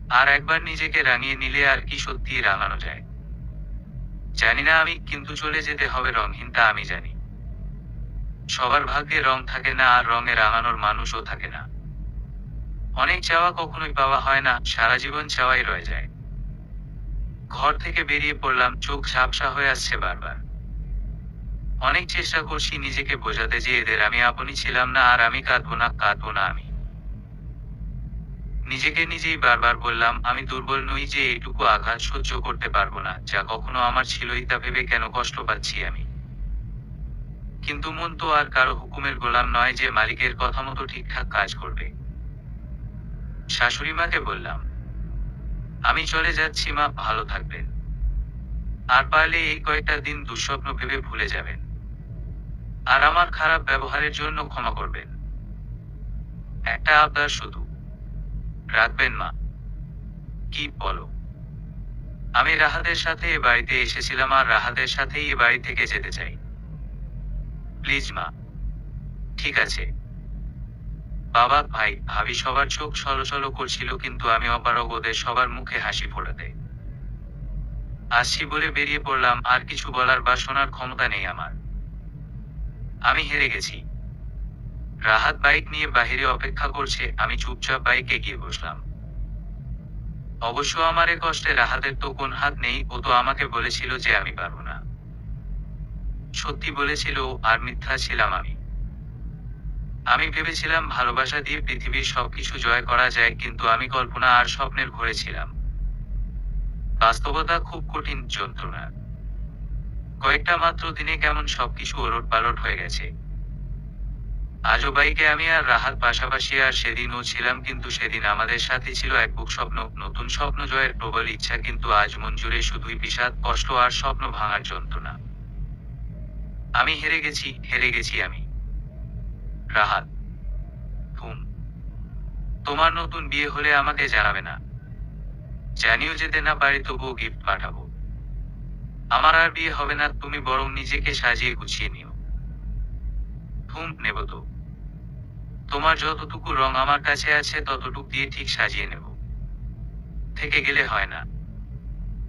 আর একবার নিজেকে রাঙিয়ে নিলে আর কি সত্যিই রাঙানো যায়? জানি না আমি, কিন্তু চলে যেতে হবে রংহীন, তা আমি জানি। সবার ভাগ্যে রং থাকে না, আর রঙে রাঙানোর মানুষও থাকে না। অনেক চাওয়া কখনোই পাওয়া হয় না, সারা জীবন চাওয়াই রয়ে যায়। ঘর থেকে বেরিয়ে পড়লাম, চোখ ঝাপসা হয়ে আসছে বারবার। অনেক চেষ্টা করছি নিজেকে বোঝাতে যে এদের আমি আপনই ছিলাম না, আর আমি কাঁদবো না, কাঁদবো না আমি। নিজেকে নিজেই বারবার বললাম আমি দুর্বল নই, যে এইটুকু আঘাত সহ্য করতে পারবো না, যা কখনো আমার ছিলই, তা ভেবে কেন কষ্ট পাচ্ছি আমি। কিন্তু মন তো আর কারো হুকুমের গোলাম নয় যে মালিকের কথা মতো ঠিকঠাক কাজ করবে। শাশুড়ি মাকে বললাম, আমি চলে যাচ্ছি মা, ভালো থাকবেন। আর পারলে এই কয়েকটা দিন দুঃস্বপ্ন ভেবে ভুলে যাবেন। আর আমার খারাপ ব্যবহারের জন্য ক্ষমা করবেন। একটা আবদার শুধু, রাখবেন মা? কি বলো? আমি রাহাতের সাথে এ বাড়িতে এসেছিলাম, আর রাহাতের সাথেই এ বাড়ি থেকে যেতে চাই। প্লিজ মা। ঠিক আছে। বাবা, ভাই, ভাবি সবার চোখ ছলছল করছিল, কিন্তু আমি অপারগ ওদের সবার মুখে হাসি ফোটাতে। আসছি বলে বেরিয়ে পড়লাম, আর কিছু বলার বা শোনার ক্ষমতা নেই আমার। আমি হেরে গেছি। রাহাত বাইক নিয়ে বাহিরে অপেক্ষা করছে, আমি চুপচাপ বাইকে গিয়ে বসলাম। অবশ্য আমার এ কষ্টে রাহাতের তো কোন হাত নেই, ও তো আমাকে বলেছিল যে আমি পারবো না। সত্যি বলেছিল, আর মিথ্যা ছিলাম আমি। আমি ভেবেছিলাম ভালোবাসা দিয়ে পৃথিবীর সবকিছু জয় করা যায়, কিন্তু আমি কল্পনা আর স্বপ্নের ঘরে ছিলাম। বাস্তবতা খুব কঠিন, যন্ত্রণা। কয়েকটা মাত্র দিনে কেমন সবকিছু ওলটপালট হয়ে গেছে। আজও বাইকে আমি আর রাহাত পাশাপাশি, আর সেদিনও ছিলাম, কিন্তু সেদিন আমাদের সাথে ছিল এক বুক স্বপ্ন, নতুন স্বপ্ন জয়ের প্রবল ইচ্ছা, কিন্তু আজ মন জুড়ে শুধুই বিষাদ, কষ্ট আর স্বপ্ন ভাঙার যন্ত্রণা। আমি হেরে গেছি, হেরে গেছি আমি। রাহাত, ঘুম। তোমার নতুন বিয়ে হলে আমাকে জানাবে না? জানিও যেতে না পারি তবুও গিফট পাঠাবো। আমার আর বিয়ে হবে না, তুমি বরং নিজেকে সাজিয়ে গুছিয়ে নিও। নেব তো। তোমার যতটুকু রং আমার কাছে আছে ততটুক দিয়ে ঠিক সাজিয়ে নেব। থেকে গেলে হয় না।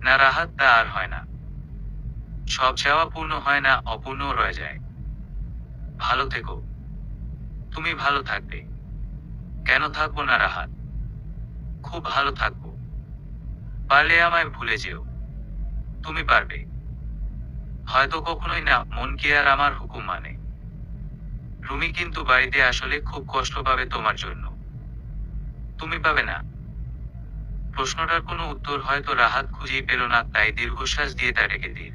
না রাহাত, তা আর হয় না। সব চাওয়া পূর্ণ হয় না, অপূর্ণ রয়ে যায়। ভালো থেকো। তুমি ভালো থাকবে। কেন থাকবো না রাহাত, খুব ভালো থাকবো। পারলে আমায় ভুলে যেও। তুমি পারবে। হয়তো কখনোই না, মন কি আর আমার হুকুম মানে? রুমি কিন্তু বাড়িতে আসলে খুব কষ্ট পাবে তোমার জন্য। তুমি পাবে না। প্রশ্নটার কোনো উত্তর হয়তো রাহাত খুঁজেই পেল না, তাই দীর্ঘশ্বাস দিয়ে তা রেখে দিল।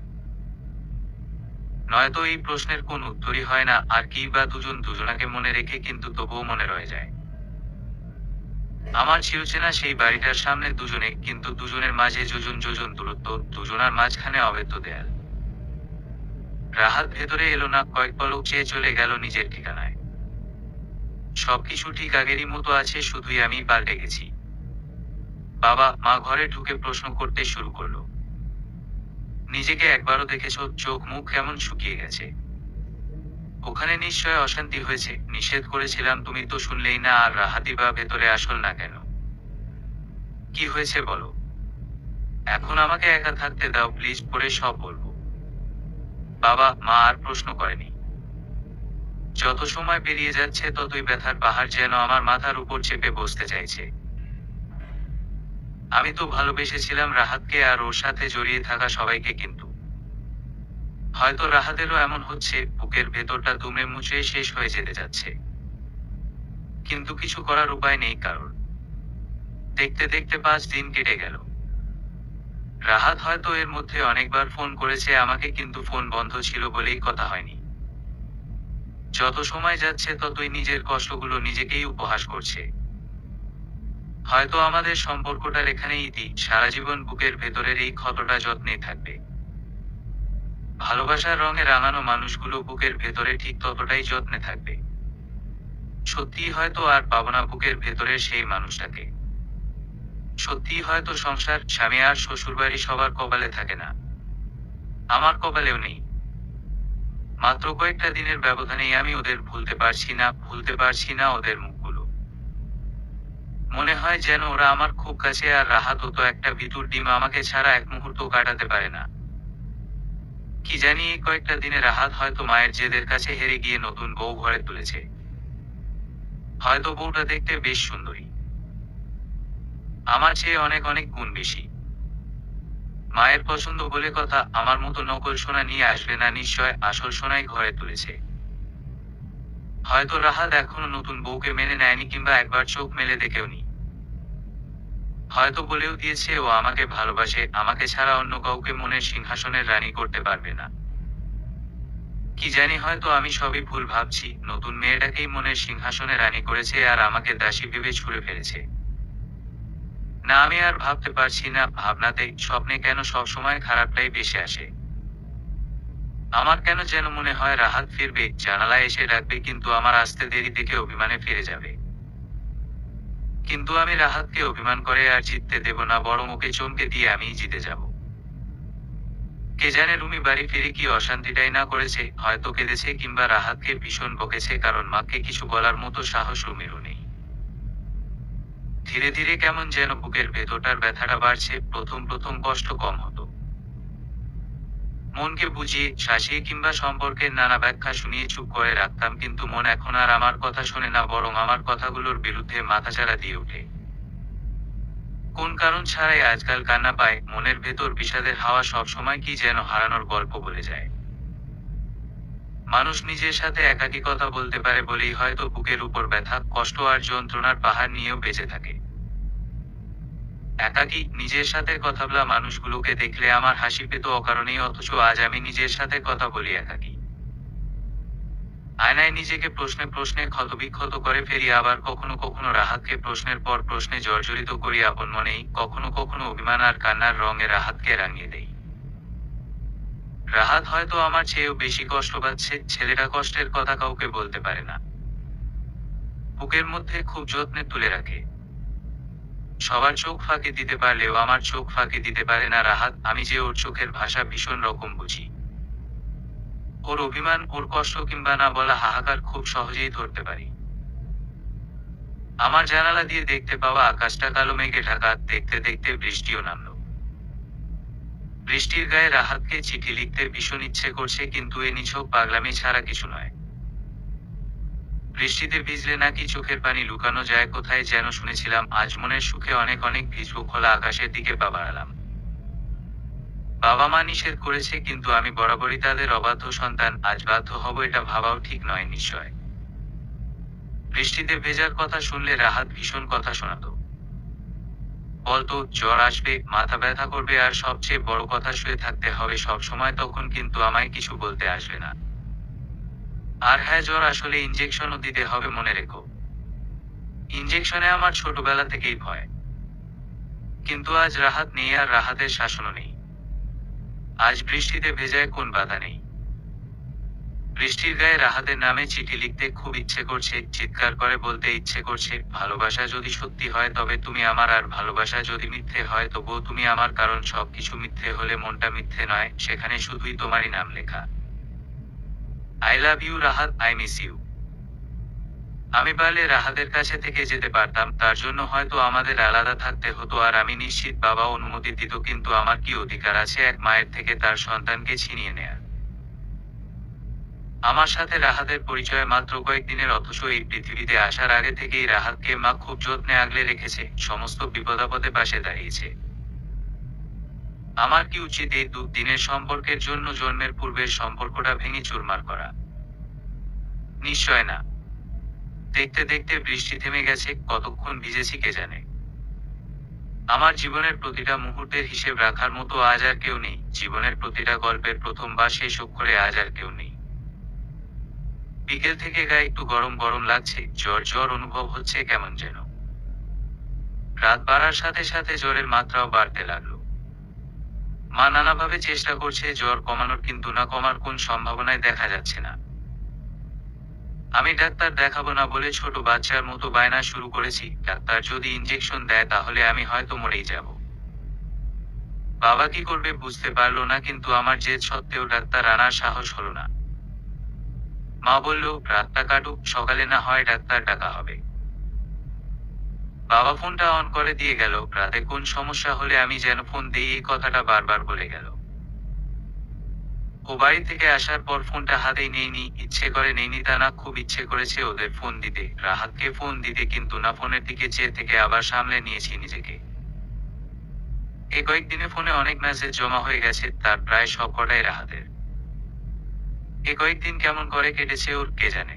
নয়তো এই প্রশ্নের কোন উত্তরই হয় না, আর কি বা দুজন দুজনাকে মনে রেখে কিন্তু তবুও মনে রয়ে যায়। আমার চিরচেনা সেই বাড়িটার সামনে দুজনে, কিন্তু দুজনের মাঝে যোজন যোজন দূরত্ব, দুজনার মাঝখানে অভেদ্য দেয়াল। রাহাত ভেতরে এলো না, কয়েক পলক চেয়ে চলে গেল নিজের ঠিকানায়। সবকিছু ঠিক আগেরই মতো আছে, শুধুই আমি পাল্টে গেছি। বাবা মা ঘরে ঢুকে প্রশ্ন করতে শুরু করলো, নিজেকে একবারও দেখেছ? চোখ মুখ কেমন শুকিয়ে গেছে। ওখানে নিশ্চয় অশান্তি হয়েছে, নিষেধ করেছিলাম, তুমি তো শুনলেই না। আর রাহাতি বা ভেতরে আসল না কেন? কি হয়েছে বলো। এখন আমাকে একা থাকতে দাও প্লিজ, পরে সব বলবো। বাবা মা আর প্রশ্ন করেনি। যত সময় পেরিয়ে যাচ্ছে ততই ব্যথার পাহাড় যেন আমার মাথার উপর চেপে বসতে চাইছে। আমি তো ভালোবেসেছিলাম রাহাতকে আর ওর সাথে জড়িয়ে থাকা সবাইকে, কিন্তু হয়তো রাহাতেরও এমন হচ্ছে, বুকের ভেতরটা দুমড়ে মুচড়ে শেষ হয়ে যেতে যাচ্ছে। কিন্তু কিছু করার উপায় নেই কারণ। দেখতে দেখতে 5 দিন কেটে গেল। রাহাত হয়তো এর মধ্যে অনেকবার ফোন করেছে আমাকে, কিন্তু ফোন বন্ধ ছিল বলেই কথা হয়নি। যত সময় যাচ্ছে ততই নিজের কষ্টগুলো নিজেকেই উপহাস করছে। হয়তো আমাদের সম্পর্কটার এখানেই ইতি, সারা জীবন বুকের ভেতরের এই ক্ষতটা যত্নেই থাকবে। ভালোবাসার রঙে রাঙানো মানুষগুলো বুকের ভেতরে ঠিক ততটাই যত্নে থাকবে। সত্যিই হয়তো আর পাবো না বুকের ভেতরের সেই মানুষটাকে। সত্যিই হয়তো সংসার, স্বামী আর শ্বশুরবাড়ি সবার কপালে থাকে না। আমার কপালেও নেই। মাত্র কয়েকটা দিনের ব্যবধানেই আমি ওদের ভুলতে পারছি না ওদের মুখগুলো। মনে হয় যেন ওরা আমার খুব কাছে, আর রাহাত তো একটা ভিতুর ডিম, আমাকে ছাড়া এক মুহূর্ত কাটাতে পারে না। কি জানি এই কয়েকটা দিনে রাহাত হয়তো মায়ের জেদের কাছে হেরে গিয়ে নতুন বউ ঘরে তুলেছে। হয়তো বউটা দেখতে বেশ সুন্দরী, আমার চেয়ে অনেক অনেক গুণ বেশি। মায়ের পছন্দ বলে কথা, আমার মতো নকল সোনা নিয়ে আসবে না নিশ্চয়, আসল সোনাই ঘরে তুলেছে। হয়তো রাহাত এখনো নতুন বউকে মেনে নেয়নি, কিংবা একবার চোখ মেলে দেখেওনি। হয়তো বলেও দিয়েছে ও আমাকে ভালোবাসে, আমাকে ছাড়া অন্য কাউকে মনের সিংহাসনের রানী করতে পারবে না। কি জানি, হয়তো আমি সবই ভুল ভাবছি, নতুন মেয়েটাকেই মনের সিংহাসনে রানী করেছে আর আমাকে দাসী ভেবে ছুঁড়ে ফেলেছে। না, আমি আর ভাবতে পারছি না, ভাবনাতে স্বপ্নে কেন সবসময় খারাপটাই বেশি আসে। আমার কেন যেন মনে হয় রাহাত ফিরবে, জানালায় এসে ডাকবে, কিন্তু আমার আসতে দেরি দেখে অভিমানে ফিরে যাবে। কিন্তু আমি রাহাতকে অভিমান করে আর জিততে দেব না, বরং ওকে চমকে দিয়ে আমিই জিতে যাব। কে জানে রুমি বাড়ি ফিরে কি অশান্তিটাই না করেছে, হয়তো কেঁদেছে কিংবা রাহাতকে ভীষণ বকেছে, কারণ মাকে কিছু বলার মতো সাহস রুমিরও নেই। ধীরে ধীরে কেমন যেন বুকের ভেতরটার ব্যথাটা বাড়ছে, প্রথম প্রথম কষ্ট কম হতো। মনকে বুঝিয়ে শাসিয়ে কিংবা সম্পর্কের নানা ব্যাখ্যা শুনিয়ে চুপ করে রাখতাম, কিন্তু মন এখন আর আমার কথা শোনে না, বরং আমার কথাগুলোর বিরুদ্ধে মাথাচাড়া দিয়ে ওঠে। কোন কারণ ছাড়াই আজকাল কান্না পায়, মনের ভেতর বিষাদের হাওয়া সবসময় কি যেন হারানোর গল্প বলে যায়। মানুষ নিজের সাথে একাকী কথা বলতে পারে বলেই হয়তো বুকের উপর ব্যথা, কষ্ট আর যন্ত্রণার পাহাড় নিয়েও বেঁচে থাকে। একাকী, নিজের সাথে কথা বলা মানুষগুলোকে দেখলে আমার হাসি পেত অকারণেই, অথচ আজ আমি নিজের সাথে কথা বলি একাকী। আয়নায় নিজেকে প্রশ্নে প্রশ্নে ক্ষতবিক্ষত করে ফেরি, আবার কখনো কখনো রাহাতকে প্রশ্নের পর প্রশ্নে জর্জরিত করি আপন মনেই, কখনো কখনো অভিমান আর কান্নার রঙে রাহাতকে রাঙিয়ে দেই। রাহাত হয়তো আমার চেয়েও বেশি কষ্ট পাচ্ছে, ছেলেটা কষ্টের কথা কাউকে বলতে পারে না। বুকের মধ্যে খুব যত্নে তুলে রাখে। সবার চোখ ফাঁকি দিতে পারলেও আমার চোখ ফাঁকি দিতে পারে না রাহাত। আমি যে ওর চোখের ভাষা ভীষণ রকম বুঝি। ওর অভিমান, ওর কষ্ট কিংবা না বলা হাহাকার খুব সহজেই ধরতে পারি। আমার জানালা দিয়ে দেখতে পাওয়া আকাশটা কালো মেঘে ঢাকা, দেখতে দেখতে বৃষ্টিও নামলো। বৃষ্টির গায়ে রাহাতকে চিঠি লিখতে ভীষণ ইচ্ছে করছে, কিন্তু এ নিছক পাগলামি ছাড়া কিছু নয়। বৃষ্টিতে ভিজলে নাকি চোখের পানি লুকানো যায় কোথায় যেন শুনেছিলাম। আজ মনের সুখে অনেক অনেক ভিজবো, খোলা আকাশের দিকে পা বাড়ালাম। বাবা মা নিষেধ করেছে, কিন্তু আমি বরাবরই তাদের অবাধ্য সন্তান। আজ বাধ্য হব এটা ভাবাও ঠিক নয় নিশ্চয়। বৃষ্টিতে ভেজার কথা শুনলে রাহাত ভীষণ কথা শোনাতো। বলতো জ্বর আসবে, মাথা ব্যথা করবে, আর সবচেয়ে বড় কথা শুয়ে থাকতে হবে সব সময়। তখন কিন্তু আমায় কিছু বলতে আসবে না। আর হ্যাঁ, জ্বর আসলে ইনজেকশনও দিতে হবে মনে রেখো। ইনজেকশনে আমার ছোটবেলা থেকেই ভয়। কিন্তু আজ রাহাত নেই, আর রাহাতের শাসনও নেই। আজ বৃষ্টিতে ভেজায় কোন বাধা নেই। বৃষ্টির গায়ে রাহাতের নামে চিঠি লিখতে খুব ইচ্ছে করছে, চিৎকার করে বলতে ইচ্ছে করছে, ভালোবাসা যদি সত্যি হয় তবে তুমি আমার, আর ভালোবাসা যদি মিথ্যে হয় তবুও তুমি আমার। কারণ সবকিছু মিথ্যে হলে মনটা মিথ্যে নয়, সেখানে শুধুই তোমারই নাম লেখা। I love you Rahat, I miss you. আমি পারলে রাহাতের কাছে থেকে যেতে পারতাম, তার জন্য হয়তো আমাদের আলাদা থাকতে হতো। আর আমি নিশ্চিত বাবা অনুমতি দিত, কিন্তু আমার কি অধিকার আছে এক মায়ের থেকে তার সন্তানকে ছিনিয়ে নেয়ার? আমার সাথে রাহাতের পরিচয় মাত্র কয়েকদিনের, অথচ এই পৃথিবীতে আসার আগে থেকেই রাহাতকে মা খুব যত্নে আগলে রেখেছে, সমস্ত বিপদাপদে পাশে দাঁড়িয়েছে। আমার কি উচিত এই দুদিনের সম্পর্কের জন্য জন্মের পূর্বের সম্পর্কটা ভেঙে চুরমার করা? নিশ্চয় না। দেখতে দেখতে বৃষ্টি থেমে গেছে, কতক্ষণ ভিজেছি কে জানে। আমার জীবনের প্রতিটা মুহূর্তের হিসেব রাখার মতো আজ আর কেউ নেই। জীবনের প্রতিটা গল্পের প্রথম বা শেষ অক্ষরে আজ আর কেউ নেই। বিকেল থেকে গায়ে একটু গরম গরম লাগছে, জ্বর জ্বর অনুভব হচ্ছে কেমন যেন। রাত বাড়ার সাথে সাথে জ্বরের মাত্রাও বাড়তে লাগলো। মা নানাভাবে চেষ্টা করছে জ্বর কমানোর, কিন্তু না কমার কোন সম্ভাবনাই দেখা যাচ্ছে না। আমি ডাক্তার দেখাবো না বলে ছোট বাচ্চার মতো বায়না শুরু করেছি। ডাক্তার যদি ইনজেকশন দেয় তাহলে আমি হয়তো মরেই যাব। বাবা কি করবে বুঝতে পারলো না, কিন্তু আমার জেদ সত্ত্বেও ডাক্তার আনার সাহস হলো না। মা বলল রাতটা কাটুক, সকালে না হয় ডাক্তার ডাকা হবে। বাবা ফোনটা অন করে দিয়ে গেল। রাতে কোন সমস্যা হলে আমি যেন ফোন দেই এই কথাটা বারবার বলে গেল। ও বাড়ি থেকে আসার পর ফোনটা হাতেই নেইনি, ইচ্ছে করে নেইনি তা না, খুব ইচ্ছে করেছে ওদের ফোন দিতে, রাহাতকে ফোন দিতে, কিন্তু না, ফোনের দিকে চেয়ে থেকে আবার সামলে নিয়েছি নিজেকে। এই কয়েকদিনে ফোনে অনেক মেসেজ জমা হয়ে গেছে, তার প্রায় সব কটাই রাহাতের। এই কয়েকদিন কেমন করে কেটেছে ওর কে জানে।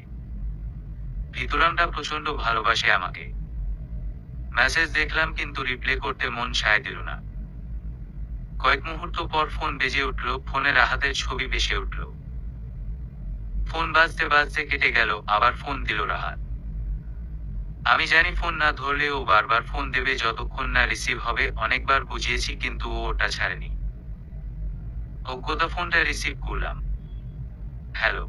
ভিতরানটা প্রচন্ড ভালোবাসে আমাকে। মেসেজ দেখলাম কিন্তু রিপ্লে করতে মন সায় দিল না। কয়েক মুহূর্ত পর ফোন বেজে উঠল, ফোনে রাহাতের ছবি ভেসে উঠল। ফোন বাজতে বাজতে কেটে গেল, আবার ফোন দিল রাহাত। আমি জানি ফোন না ধরলে ও বারবার ফোন দেবে যতক্ষণ না রিসিভ হবে। অনেকবার বুঝিয়েছি কিন্তু ও ওটা ছাড়েনি। অজ্ঞতা ফোনটা রিসিভ করলাম। হ্যালো।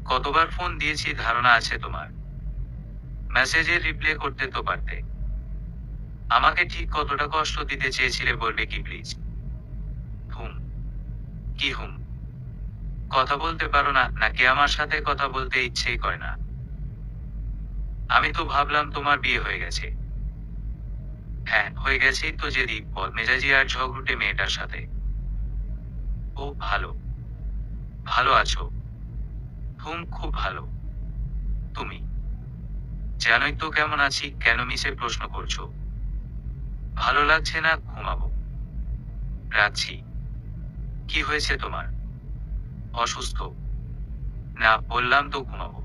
কতবার ফোন দিয়েছি ধারণা আছে তোমার? মেসেজের রিপ্লে করতে তো পারতে। আমাকে ঠিক কতটা কষ্ট দিতে চেয়েছিলে বলবে কি প্লিজ? হুম। কি হুম? কথা বলতে পারো না নাকি আমার সাথে কথা বলতে ইচ্ছেই করে না? আমি তো ভাবলাম তোমার বিয়ে হয়ে গেছে। হ্যাঁ, হয়ে গেছেই তো, জেদি বদমেজাজি আর ঝগড়ুটে মেয়েটার সাথে। ও ভালো। ভালো আছো? হুম, খুব ভালো। তুমি? জানোই তো কেমন আছি, কেন মিছে প্রশ্ন করছো? ভালো লাগছে না, ঘুমাবো। রাখছি। কি হয়েছে তোমার? অসুস্থ? না, বললাম তো ঘুমাবো।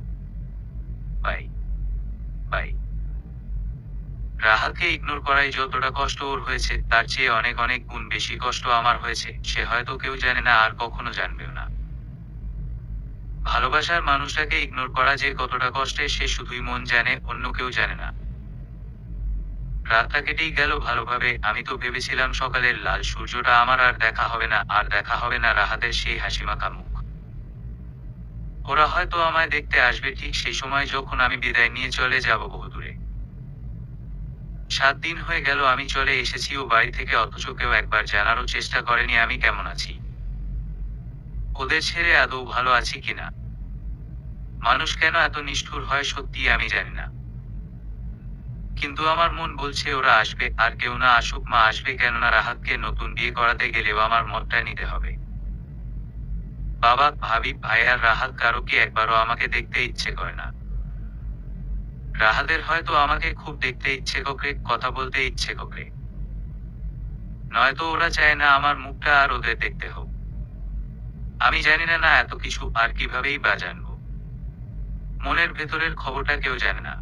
বাই। বাই। রাহাতকে ইগনোর করাই যতটা কষ্ট ওর হয়েছে, তার চেয়ে অনেক অনেক গুণ বেশি কষ্ট আমার হয়েছে। সে হয়তো কেউ জানে না, আর কখনো জানবেও না। ভালোবাসার মানুষটাকে ইগনোর করা যে কতটা কষ্টের সে শুধুই মন জানে, অন্য কেউ জানে না। রাতটা কেটেই গেল ভালোভাবে। আমি তো ভেবেছিলাম সকালের লাল সূর্যটা আমার আর দেখা হবে না, আর দেখা হবে না রাহাতের সেই হাসিমাখা মুখ। ওরা হয়তো আমায় দেখতে আসবে ঠিক সেই সময় যখন আমি বিদায় নিয়ে চলে যাব বহুদূরে। 7 দিন হয়ে গেল আমি চলে এসেছি ও বাড়ি থেকে, অথচ কেউ একবার জানারও চেষ্টা করেনি আমি কেমন আছি, ওদের ছেড়ে আদৌ ভালো আছি কিনা। মানুষ কেন এত নিষ্ঠুর হয় সত্যি আমি জানি না। কিন্তু আমার মন বলছে ওরা আসবে, আর কেউ না আসুক মা আসবে, কেননা রাহাতকে নতুন বিয়ে করাতে গেলেও আমার মতটা নিতে হবে। বাবা, ভাবি, ভাই আর রাহাত কারোকে একবারও আমাকে দেখতে ইচ্ছে করে না। রাহাতের হয়তো আমাকে খুব দেখতে ইচ্ছে করে, কথা বলতে ইচ্ছে করে, নয়তো ওরা চায় না আমার মুখটা আর ওদের দেখতে হোক। আমি জানি না না এত কিছু আর কিভাবেই বা জানবো। মনের ভেতরের খবরটা কেউ জানে না।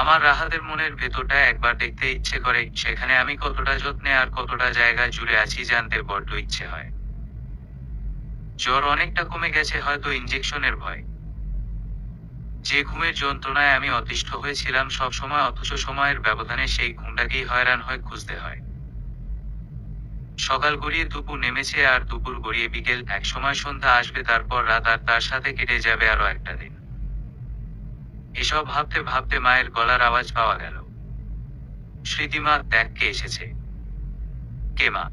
আমার রাহাতের মনের ভেতরটা একবার দেখতে ইচ্ছে করে, সেখানে আমি কতটা যত্নে আর কতটা জায়গা জুড়ে আছি জানতে বড্ড ইচ্ছে হয়। জ্বর অনেকটা কমে গেছে, হয়তো ইনজেকশনের ভয়। যে ঘুমের যন্ত্রণায় আমি অতিষ্ঠ হয়েছিলাম সব সময়, অথচ সময়ের ব্যবধানে সেই ঘুমটাকেই হয়রান হয়ে খুঁজতে হয়। সকাল গড়িয়ে দুপুর নেমেছে, আর দুপুর গড়িয়ে বিকেল, এক সময় সন্ধ্যা আসবে, তারপর রাত, আর তার সাথে কেটে যাবে আরো একটা দিন। এসব ভাবতে ভাবতে মায়ের গলার আওয়াজ পাওয়া গেল। স্মৃতিমা, দেখ কে এসেছে। কে মা?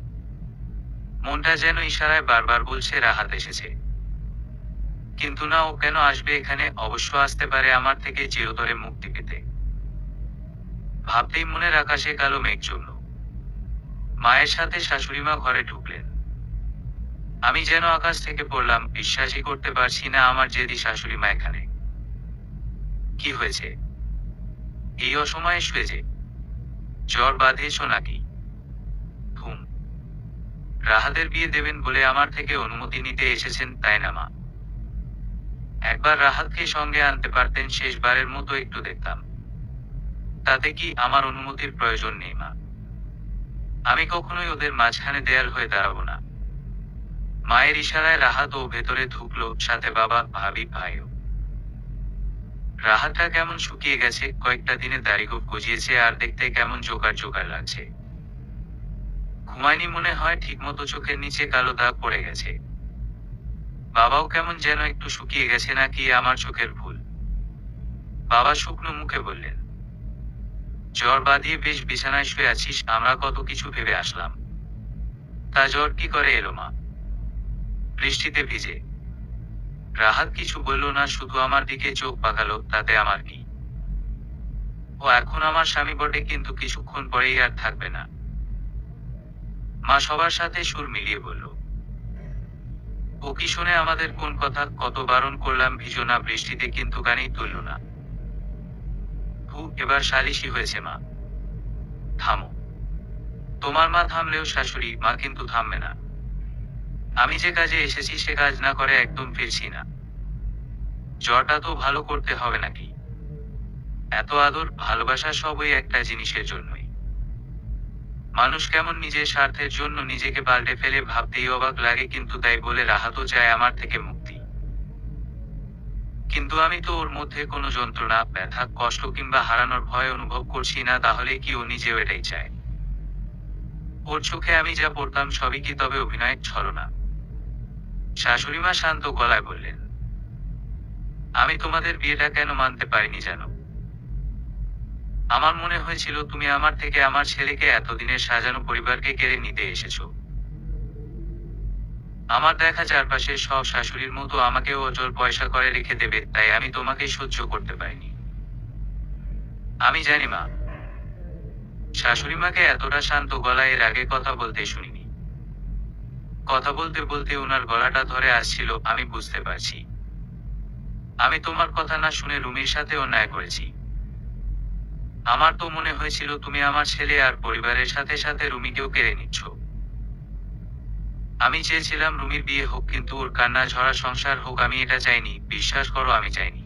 মনটা যেন ইশারায় বারবার বলছে রাহাত এসেছে। কিন্তু না, ও কেন আসবে এখানে? অবশ্য আসতে পারে আমার থেকে চিরতরে মুক্তি পেতে। ভাবতেই মনের আকাশে কালো মেঘ জমল। মায়ের সাথে শাশুড়িমা ঘরে ঢুকলেন। আমি যেন আকাশ থেকে পড়লাম, বিশ্বাসই করতে পারছি না আমার জেদি শাশুড়িমা এখানে। কি হয়েছে এই অসময়ে শুয়ে যে? জ্বর বাঁধেছ নাকি? ঘুম। রাহাতের বিয়ে দেবেন বলে আমার থেকে অনুমতি নিতে এসেছেন, তাই না মা? একবার রাহাতকে সঙ্গে আনতে পারতেন, শেষবারের মতো একটু দেখতাম। তাতে কি আমার অনুমতির প্রয়োজন নেই মা? আমি কখনোই ওদের মাঝখানে দেয়াল হয়ে দাঁড়াবো না। মায়ের ইশারায় রাহাত ও ভেতরে ঢুকলো, সাথে বাবা, ভাবি, ভাইও। রাহাতটা কেমন শুকিয়ে গেছে, কয়েকটা দিনে দাড়িগোঁফ গজিয়েছে, আর দেখতে কেমন জোকার জোকার লাগছে। ঘুমায়নি মনে হয় ঠিকমতো, চোখের নিচে কালো দাগ পড়ে গেছে। বাবাও কেমন যেন একটু শুকিয়ে গেছে, নাকি আমার চোখের ভুল? বাবা শুকনো মুখে বললেন, জ্বর বাঁধিয়ে বেশ বিছানায় শুয়ে আছিস, আমরা কত কিছু ভেবে আসলাম। তা জ্বর কি করে এলো মা? বৃষ্টিতে ভিজে। রাহাত কিছু বলল না, শুধু আমার দিকে চোখ পাকালো, তাতে আমার কি? ও এখন আমার স্বামী বটে, কিন্তু কিছুক্ষণ পরেই আর থাকবে না। মা সবার সাথে সুর মিলিয়ে বলল, ও কি শোনে আমাদের কোন কথা? কত বারণ করলাম ভিজো না বৃষ্টিতে, কিন্তু কানেই তুলল না। এবার সালিশি হয়েছে মা। থামো। তোমার মা থামলেও শাশুড়ি মা কিন্তু থামবে না। আমি যে কাজে এসেছি সে কাজ না করে একদম ফিরছি না। জ্বরটা তো ভালো করতে হবে নাকি? এত আদর ভালোবাসা সবই একটা জিনিসের জন্যই। মানুষ কেমন নিজের স্বার্থের জন্য নিজেকে পাল্টে ফেলে, ভাবতেই অবাক লাগে। কিন্তু তাই বলে রাহাতও চায় আমার থেকে মুক্তি। কিন্তু আমি তো ওর মধ্যে কোনো যন্ত্রণা, ব্যথা, কষ্ট কিংবা হারানোর ভয় অনুভব করছি না। তাহলে কি ও নিজেও এটাই চায়? ওর চোখে আমি যা পড়তাম সবই কি তবে অভিনয়ের ছলনা? শাশুড়িমা শান্ত গলায় বললেন, আমি তোমাদের বিয়েটা কেন মানতে পারিনি জানো? আমার মনে হয়েছিল তুমি আমার থেকে আমার ছেলেকে, এতদিনের সাজানো পরিবারকে কেড়ে নিতে এসেছো। আমার দেখা চারপাশের সব শাশুড়ির মতো আমাকেও অচল পয়সা করে রেখে দেবে, তাই আমি তোমাকে সহ্য করতে পারিনি। আমি জানি মা। শাশুড়িমাকে এতটা শান্ত গলায় এর আগে কথা বলতে শুনিনি। কথা বলতে বলতে ওনার গলাটা ধরে আসছিল, আমি বুঝতে পারছি। আমি তোমার কথা না শুনে রুমির সাথে অন্যায় করেছি। আমার তো মনে হয়েছিল তুমি আমার ছেলে আর পরিবারের সাথে সাথে রুমিকেও কেড়ে নিচ্ছ। আমি চেয়েছিলাম রুমির বিয়ে হোক, কিন্তু ওর কান্না ঝরা সংসার হোক আমি এটা চাইনি। বিশ্বাস করো আমি চাইনি।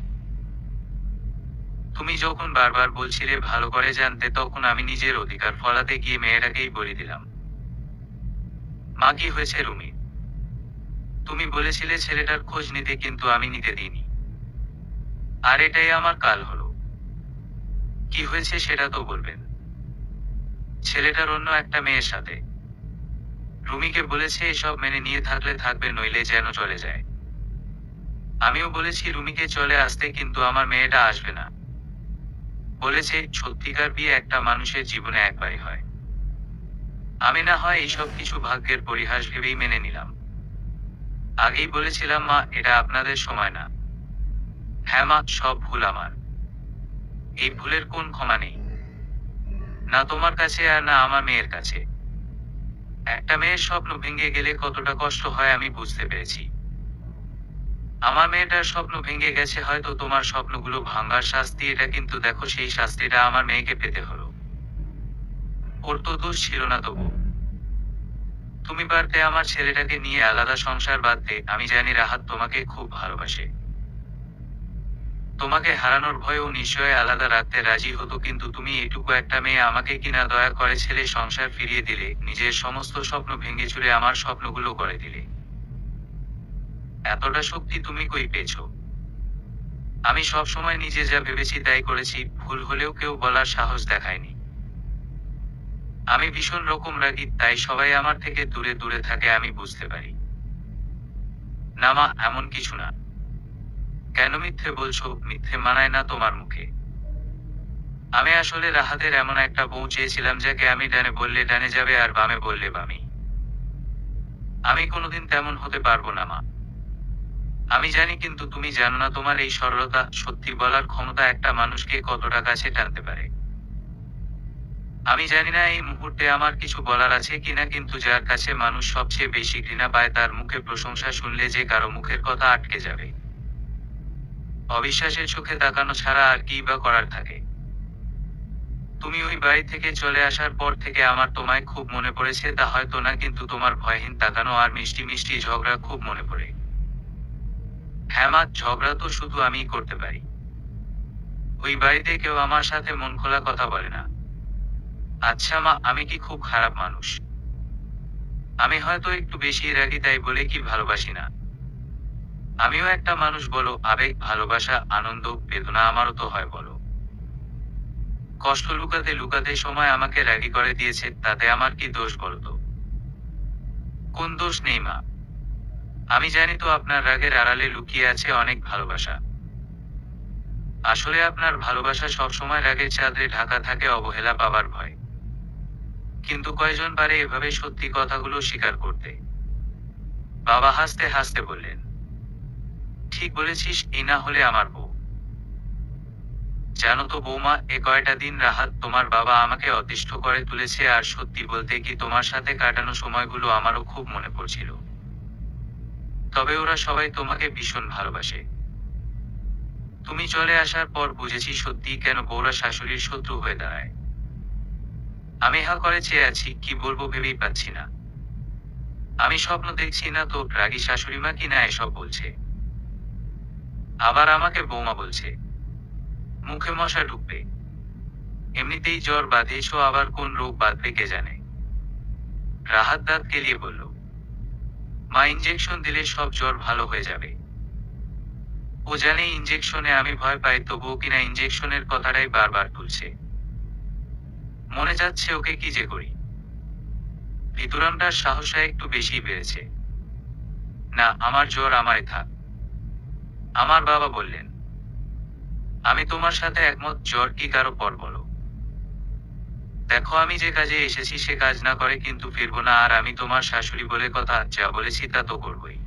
তুমি যখন বারবার বলছিলে ভালো করে জানতে, তখন আমি নিজের অধিকার ফলাতে গিয়ে মেয়েটাকেই বলে দিলাম। মা, কি হয়েছে রুমি? তুমি বলেছিলে ছেলেটার খোঁজ নিতে, কিন্তু আমি নিতে দিইনি। আর এটাই আমার কাল হলো। কি হয়েছে সেটা তো বলবেন। ছেলেটার অন্য একটা মেয়ের সাথে। রুমিকে বলেছে এসব মেনে নিয়ে থাকলে থাকবে, নইলে যেন চলে যায়। আমিও বলেছি রুমিকে চলে আসতে, কিন্তু আমার মেয়েটা আসবে না। বলেছে, সত্যিকার বিয়ে একটা মানুষের জীবনে একবারই হয়। আমি না হয় এইসব কিছু ভাগ্যের পরিহাস ভেবেই মেনে নিলাম। আগেই বলেছিলাম মা, এটা আপনাদের সময় না। হ্যাঁ মা, সব ভুল আমার। এই ভুলের কোন ক্ষমা নেই, না তোমার কাছে আর না আমার মেয়ের কাছে। একটা মেয়ের স্বপ্ন ভেঙে গেলে কতটা কষ্ট হয় আমি বুঝতে পেরেছি। আমার মেয়েটার স্বপ্ন ভেঙে গেছে, হয়তো তোমার স্বপ্নগুলো ভাঙার শাস্তি এটা, কিন্তু দেখো সেই শাস্তিটা আমার মেয়েকে পেতে হলো। ওর তো দোষ ছিল না তবু। তুমি পারতে আমার ছেলেটাকে নিয়ে আলাদা সংসার বাঁধতে। আমি জানি রাহাত তোমাকে খুব ভালোবাসে। তোমাকে হারানোর ভয়েও নিশ্চয় আলাদা রাখতে রাজি হতো, কিন্তু তুমি এটুকু একটা মেয়ে আমাকে কিনা দয়া করে ছেলে সংসার ফিরিয়ে দিলে, নিজের সমস্ত স্বপ্ন ভেঙে চুরে আমার স্বপ্নগুলো করে দিলে। এতটা শক্তি তুমি কই পেয়েছো? আমি সব সময় নিজে যা ভেবেছি তাই করেছি, ভুল হলেও কেউ বলার সাহস দেখায়নি। আমি ভীষণ রকম রাগী, তাই সবাই আমার থেকে দূরে দূরে থাকে, আমি বুঝতে পারি। না মা, এমন কিছু না। কেন মিথ্যে বলছো? মিথ্যে মানায় না তোমার মুখে। আমি আসলে রাহাতের এমন একটা বউ চেয়েছিলাম যাকে আমি ডানে বললে ডানে যাবে আর বামে বললে বামে। আমি কোনোদিন তেমন হতে পারবো না মা। আমি জানি, কিন্তু তুমি জানো না তোমার এই সরলতা, সত্যি বলার ক্ষমতা একটা মানুষকে কতটা কাছে টানতে পারে। আমি জানি না এই মুহূর্তে আমার কিছু বলার আছে কিনা, কিন্তু যার কাছে মানুষ সবচেয়ে বেশি ঘৃণা পায় তার মুখে প্রশংসা শুনলে যে কারো মুখের কথা আটকে যাবে। অবিশ্বাসের চোখে তাকানো ছাড়া আর কি বা করার থাকে। তুমি ওই বাড়ি থেকে চলে আসার পর থেকে আমার তোমায় খুব মনে পড়েছে, তা হয়তো না, কিন্তু তোমার ভয়হীন তাকানো আর মিষ্টি মিষ্টি ঝগড়া খুব মনে পড়ে। হ্যাঁ মা, ঝগড়া তো শুধু আমিই করতে পারি। ওই বাড়িতে কেউ আমার সাথে মন খোলা কথা বলে না। আচ্ছা মা, আমি কি খুব খারাপ মানুষ? আমি হয়তো একটু বেশি রাগি, তাই বলে কি ভালোবাসি না? আমিও একটা মানুষ, বলো। আবেগ, ভালোবাসা, আনন্দ, বেদনা আমারও তো হয়, বলো। কষ্ট লুকাতে লুকাতে সময় আমাকে রাগী করে দিয়েছে, তাতে আমার কি দোষ বলতো? কোন দোষ নেই মা। আমি জানি তো আপনার রাগের আড়ালে লুকিয়ে আছে অনেক ভালোবাসা। আসলে আপনার ভালোবাসা সবসময় রাগের চাদরে ঢাকা থাকে, অবহেলা পাবার ভয়। কিন্তু কয়জন পারে এভাবে সত্যি কথাগুলো স্বীকার করতে? বাবা হাসতে হাসতে বললেন, ঠিক বলেছিস, এই না হলে আমার বউ। জানো তো বৌমা, এ কয়টা দিন রাহাত তোমার বাবা আমাকে অতিষ্ঠ করে তুলেছে, আর সত্যি বলতে কি তোমার সাথে কাটানো সময়গুলো আমারও খুব মনে পড়ছিল। তবে ওরা সবাই তোমাকে ভীষণ ভালোবাসে। তুমি চলে আসার পর বুঝেছি সত্যি কেন বউরা শাশুড়ির শত্রু হয়ে দাঁড়ায়। আমি হা করে চেয়ে আছি, কি বলবো ভেবেই পাচ্ছি না। আমি স্বপ্ন দেখছি না তো রাগী শাশুড়িমা কিনা এসব বলছে। আবার আমাকে বৌমা বলছে। মুখে মশা ঢুকবে। এমনিতেই জ্বর বাঁধেছ, আবার কোন রোগ বাঁধবে কে জানে। রাহাত দাঁত কেলিয়ে বলল, মা, ইঞ্জেকশন দিলে সব জ্বর ভালো হয়ে যাবে। ও জানে ইঞ্জেকশনে আমি ভয় পাই, তবুও কিনা ইঞ্জেকশনের কথাটাই বারবার তুলছে। মনে যাচ্ছে ওকে কি যে করি। ভিতরামটার সাহসা একটু বেশি বেড়েছে। না, আমার জ্বর আমায় থাক। আমার বাবা বললেন, আমি তোমার সাথে একমত, জ্বর কি কারো পর বলো। দেখো, আমি যে কাজে এসেছি সে কাজ না করে কিন্তু ফিরবো না, আর আমি তোমার শাশুড়ি বলে কথা, যা বলেছি তা তো করবই।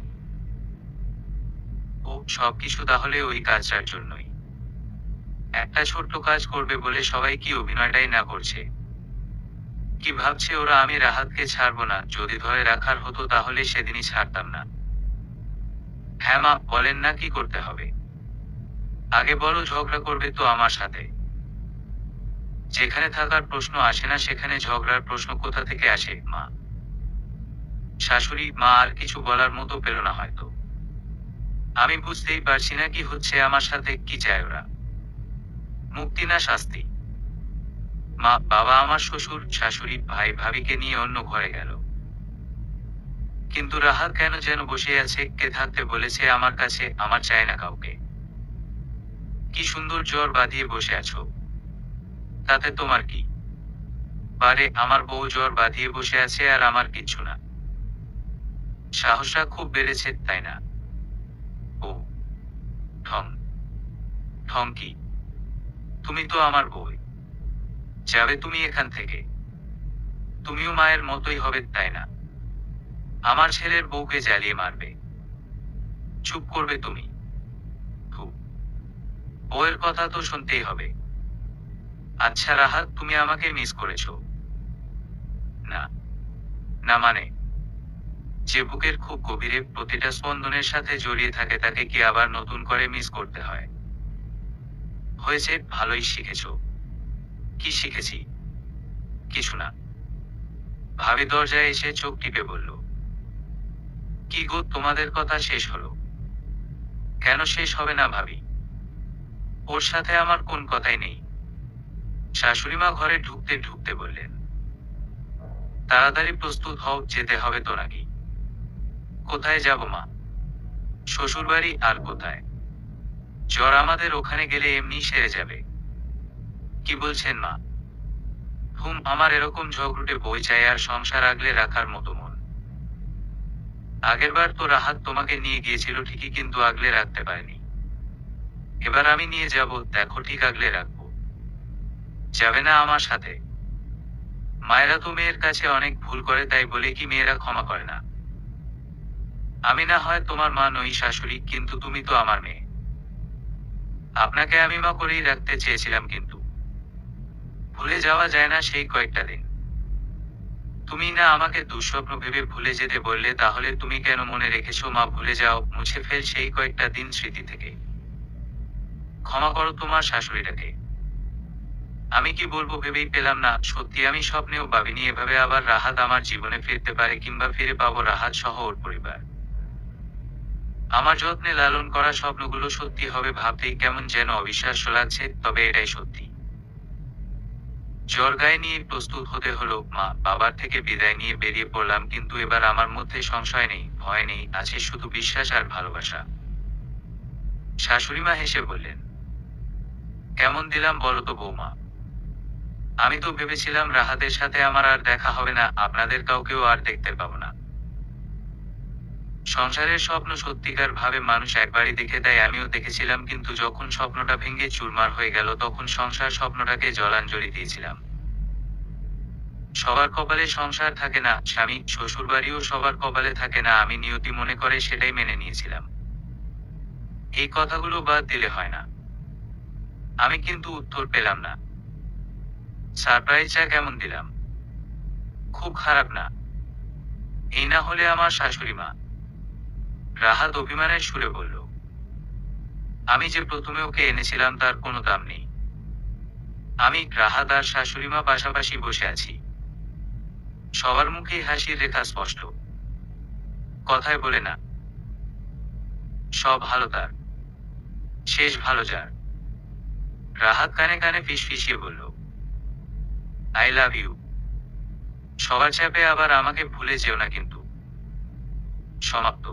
ও সবকিছু তাহলে ওই কাজটার জন্যই। একটা ছোট্ট কাজ করবে বলে সবাই কি অভিনয়টাই না করছে? কি ভাবছে ওরা আমি রাহাতকে ছাড়বো না? যদি ধরে রাখার হতো তাহলে সেদিনই ছাড়তাম না। হ্যাঁ মা, বলেন না কি করতে হবে। আগে বলো, ঝগড়া করবে তো আমার সাথে? যেখানে থাকার প্রশ্ন আসে না সেখানে ঝগড়ার প্রশ্ন কোথা থেকে আসে মা? শাশুড়ি মা আর কিছু বলার মতো পেল না হয়তো। আমি বুঝতেই পারছি না কি হচ্ছে আমার সাথে, কি চায় ওরা? মুক্তি না শাস্তি? মা, বাবা আমার শ্বশুর শাশুড়ি ভাই ভাবিকে নিয়ে অন্য ঘরে গেল। কিন্তু রাহাত কেন যেন বসে আছে, কে থাকতে বলেছে আমার কাছে, আমার চায় না কাউকে। কি সুন্দর জ্বর বাঁধিয়ে বসে আছো, তাতে তোমার কি? বারে, আমার বউ জ্বর বাঁধিয়ে বসে আছে আর আমার কিচ্ছু না। সাহসটা খুব বেড়েছে, তাই না? ও ঠং। ঠং কি? তুমি তো আমার বই, যাবে তুমি এখান থেকে? তুমিও মায়ের মতোই হবে, তাই না? আমার ছেলের বউকে জ্বালিয়ে মারবে? চুপ করবে তুমি? হু, বউয়ের কথা তো শুনতেই হবে। আচ্ছা রাহাত, তুমি আমাকে মিস করেছো? না, না মানে? যে বুকের খুব গভীরে প্রতিটা স্পন্দনের সাথে জড়িয়ে থাকে তাকে কি আবার নতুন করে মিস করতে হয়? হয়েছে, ভালোই শিখেছো। কি শিখেছি? কিছু না। ভাবি দরজায় এসে চোখ টিপে বলল, কি গো, তোমাদের কথা শেষ হলো? কেন শেষ হবে না ভাবি? ওর সাথে আমার কোন কথাই নেই। শাশুড়িমা ঘরে ঢুকতে ঢুকতে বললেন, তাড়াতাড়ি প্রস্তুত হও, যেতে হবে তো নাকি? কোথায় যাব মা? শ্বশুরবাড়ি, আর কোথায়? জ্বর আমাদের ওখানে গেলে এমনি সেরে যাবে। কি বলছেন মা? আমার এরকম ঝগড়ুটে বই চাই আর সংসার আগলে রাখার মতো মন। আগেরবার তো রাহাত তোমাকে নিয়ে গিয়েছিল ঠিকই, কিন্তু আগলে রাখতে পারেনি। এবার আমি নিয়ে যাব, দেখো ঠিক আগলে রাখবো। যাবে না আমার সাথে? মায়েরা তো মেয়ের কাছে অনেক ভুল করে, তাই বলে কি মেয়েরা ক্ষমা করে না? আমি না হয় তোমার মা নই শাশুড়ি, কিন্তু তুমি তো আমার মেয়ে। আপনাকে আমি মা করেই রাখতে চেয়েছিলাম, কিন্তু ভুলে যাওয়া যায় না সেই কয়েকটা দিন। তুমি না আমাকে দুঃস্বপ্ন ভেবে ভুলে যেতে বললে, তাহলে তুমি কেন মনে রেখেছো মা? ভুলে যাও, মুছে ফেল সেই কয়েকটা দিন স্মৃতি থেকে। ক্ষমা করো তোমার শাশুড়িটাকে। আমি কি বলবো ভেবেই পেলাম না। সত্যি আমি স্বপ্নেও ভাবিনি এভাবে আবার রাহাত আমার জীবনে ফিরতে পারে, কিংবা ফিরে পাবো রাহাত সহ ওর পরিবার। আমার যত্নে লালন করা স্বপ্নগুলো সত্যি হবে ভাবতেই কেমন যেন অবিশ্বাস্য লাগছে, তবে এটাই সত্যি। জ্বর গায়ে নিয়ে প্রস্তুত হতে হলো। মা বাবার থেকে বিদায় নিয়ে বেরিয়ে পড়লাম, কিন্তু এবার আমার মধ্যে সংশয় নেই, ভয় নেই, আছে শুধু বিশ্বাস আর ভালোবাসা। শাশুড়িমা হেসে বললেন, কেমন দিলাম বলো তো বৌমা? আমি তো ভেবেছিলাম রাহাতের সাথে আমার আর দেখা হবে না, আপনাদের কাউকেও আর দেখতে পাবো না। সংসারের স্বপ্ন সত্যিকার ভাবে মানুষ একবারই দেখে দেয়, আমিও দেখেছিলাম, কিন্তু যখন স্বপ্নটা ভেঙে চুরমার হয়ে গেল তখন সংসার স্বপ্নটাকে জলাঞ্জলি দিয়েছিলাম। সবার কপালে সংসার থাকে না, স্বামী শ্বশুরবাড়িও সবার কপালে থাকে না, আমি নিয়তি মনে করে সেটাই মেনে নিয়েছিলাম। এই কথাগুলো বাদ দিলে হয় না। আমি কিন্তু উত্তর পেলাম না। সারপ্রাইজটা কেমন দিলাম? খুব খারাপ না? এই না হলে আমার শাশুড়ি মা। রাহাত অভিমানের সুরে বলল, আমি যে প্রথমে ওকে এনেছিলাম তার কোনো দাম নেই। আমি, রাহাত আর শাশুড়িমা পাশাপাশি বসে আছি। সবার মুখেই হাসির রেখা স্পষ্ট। কথায় বলে না, সব ভালো তার, শেষ ভালো যার। রাহাত কানে কানে ফিসফিসিয়ে বলল, আই লাভ ইউ। সবার চাপে আবার আমাকে ভুলে যেও না কিন্তু। সমাপ্ত।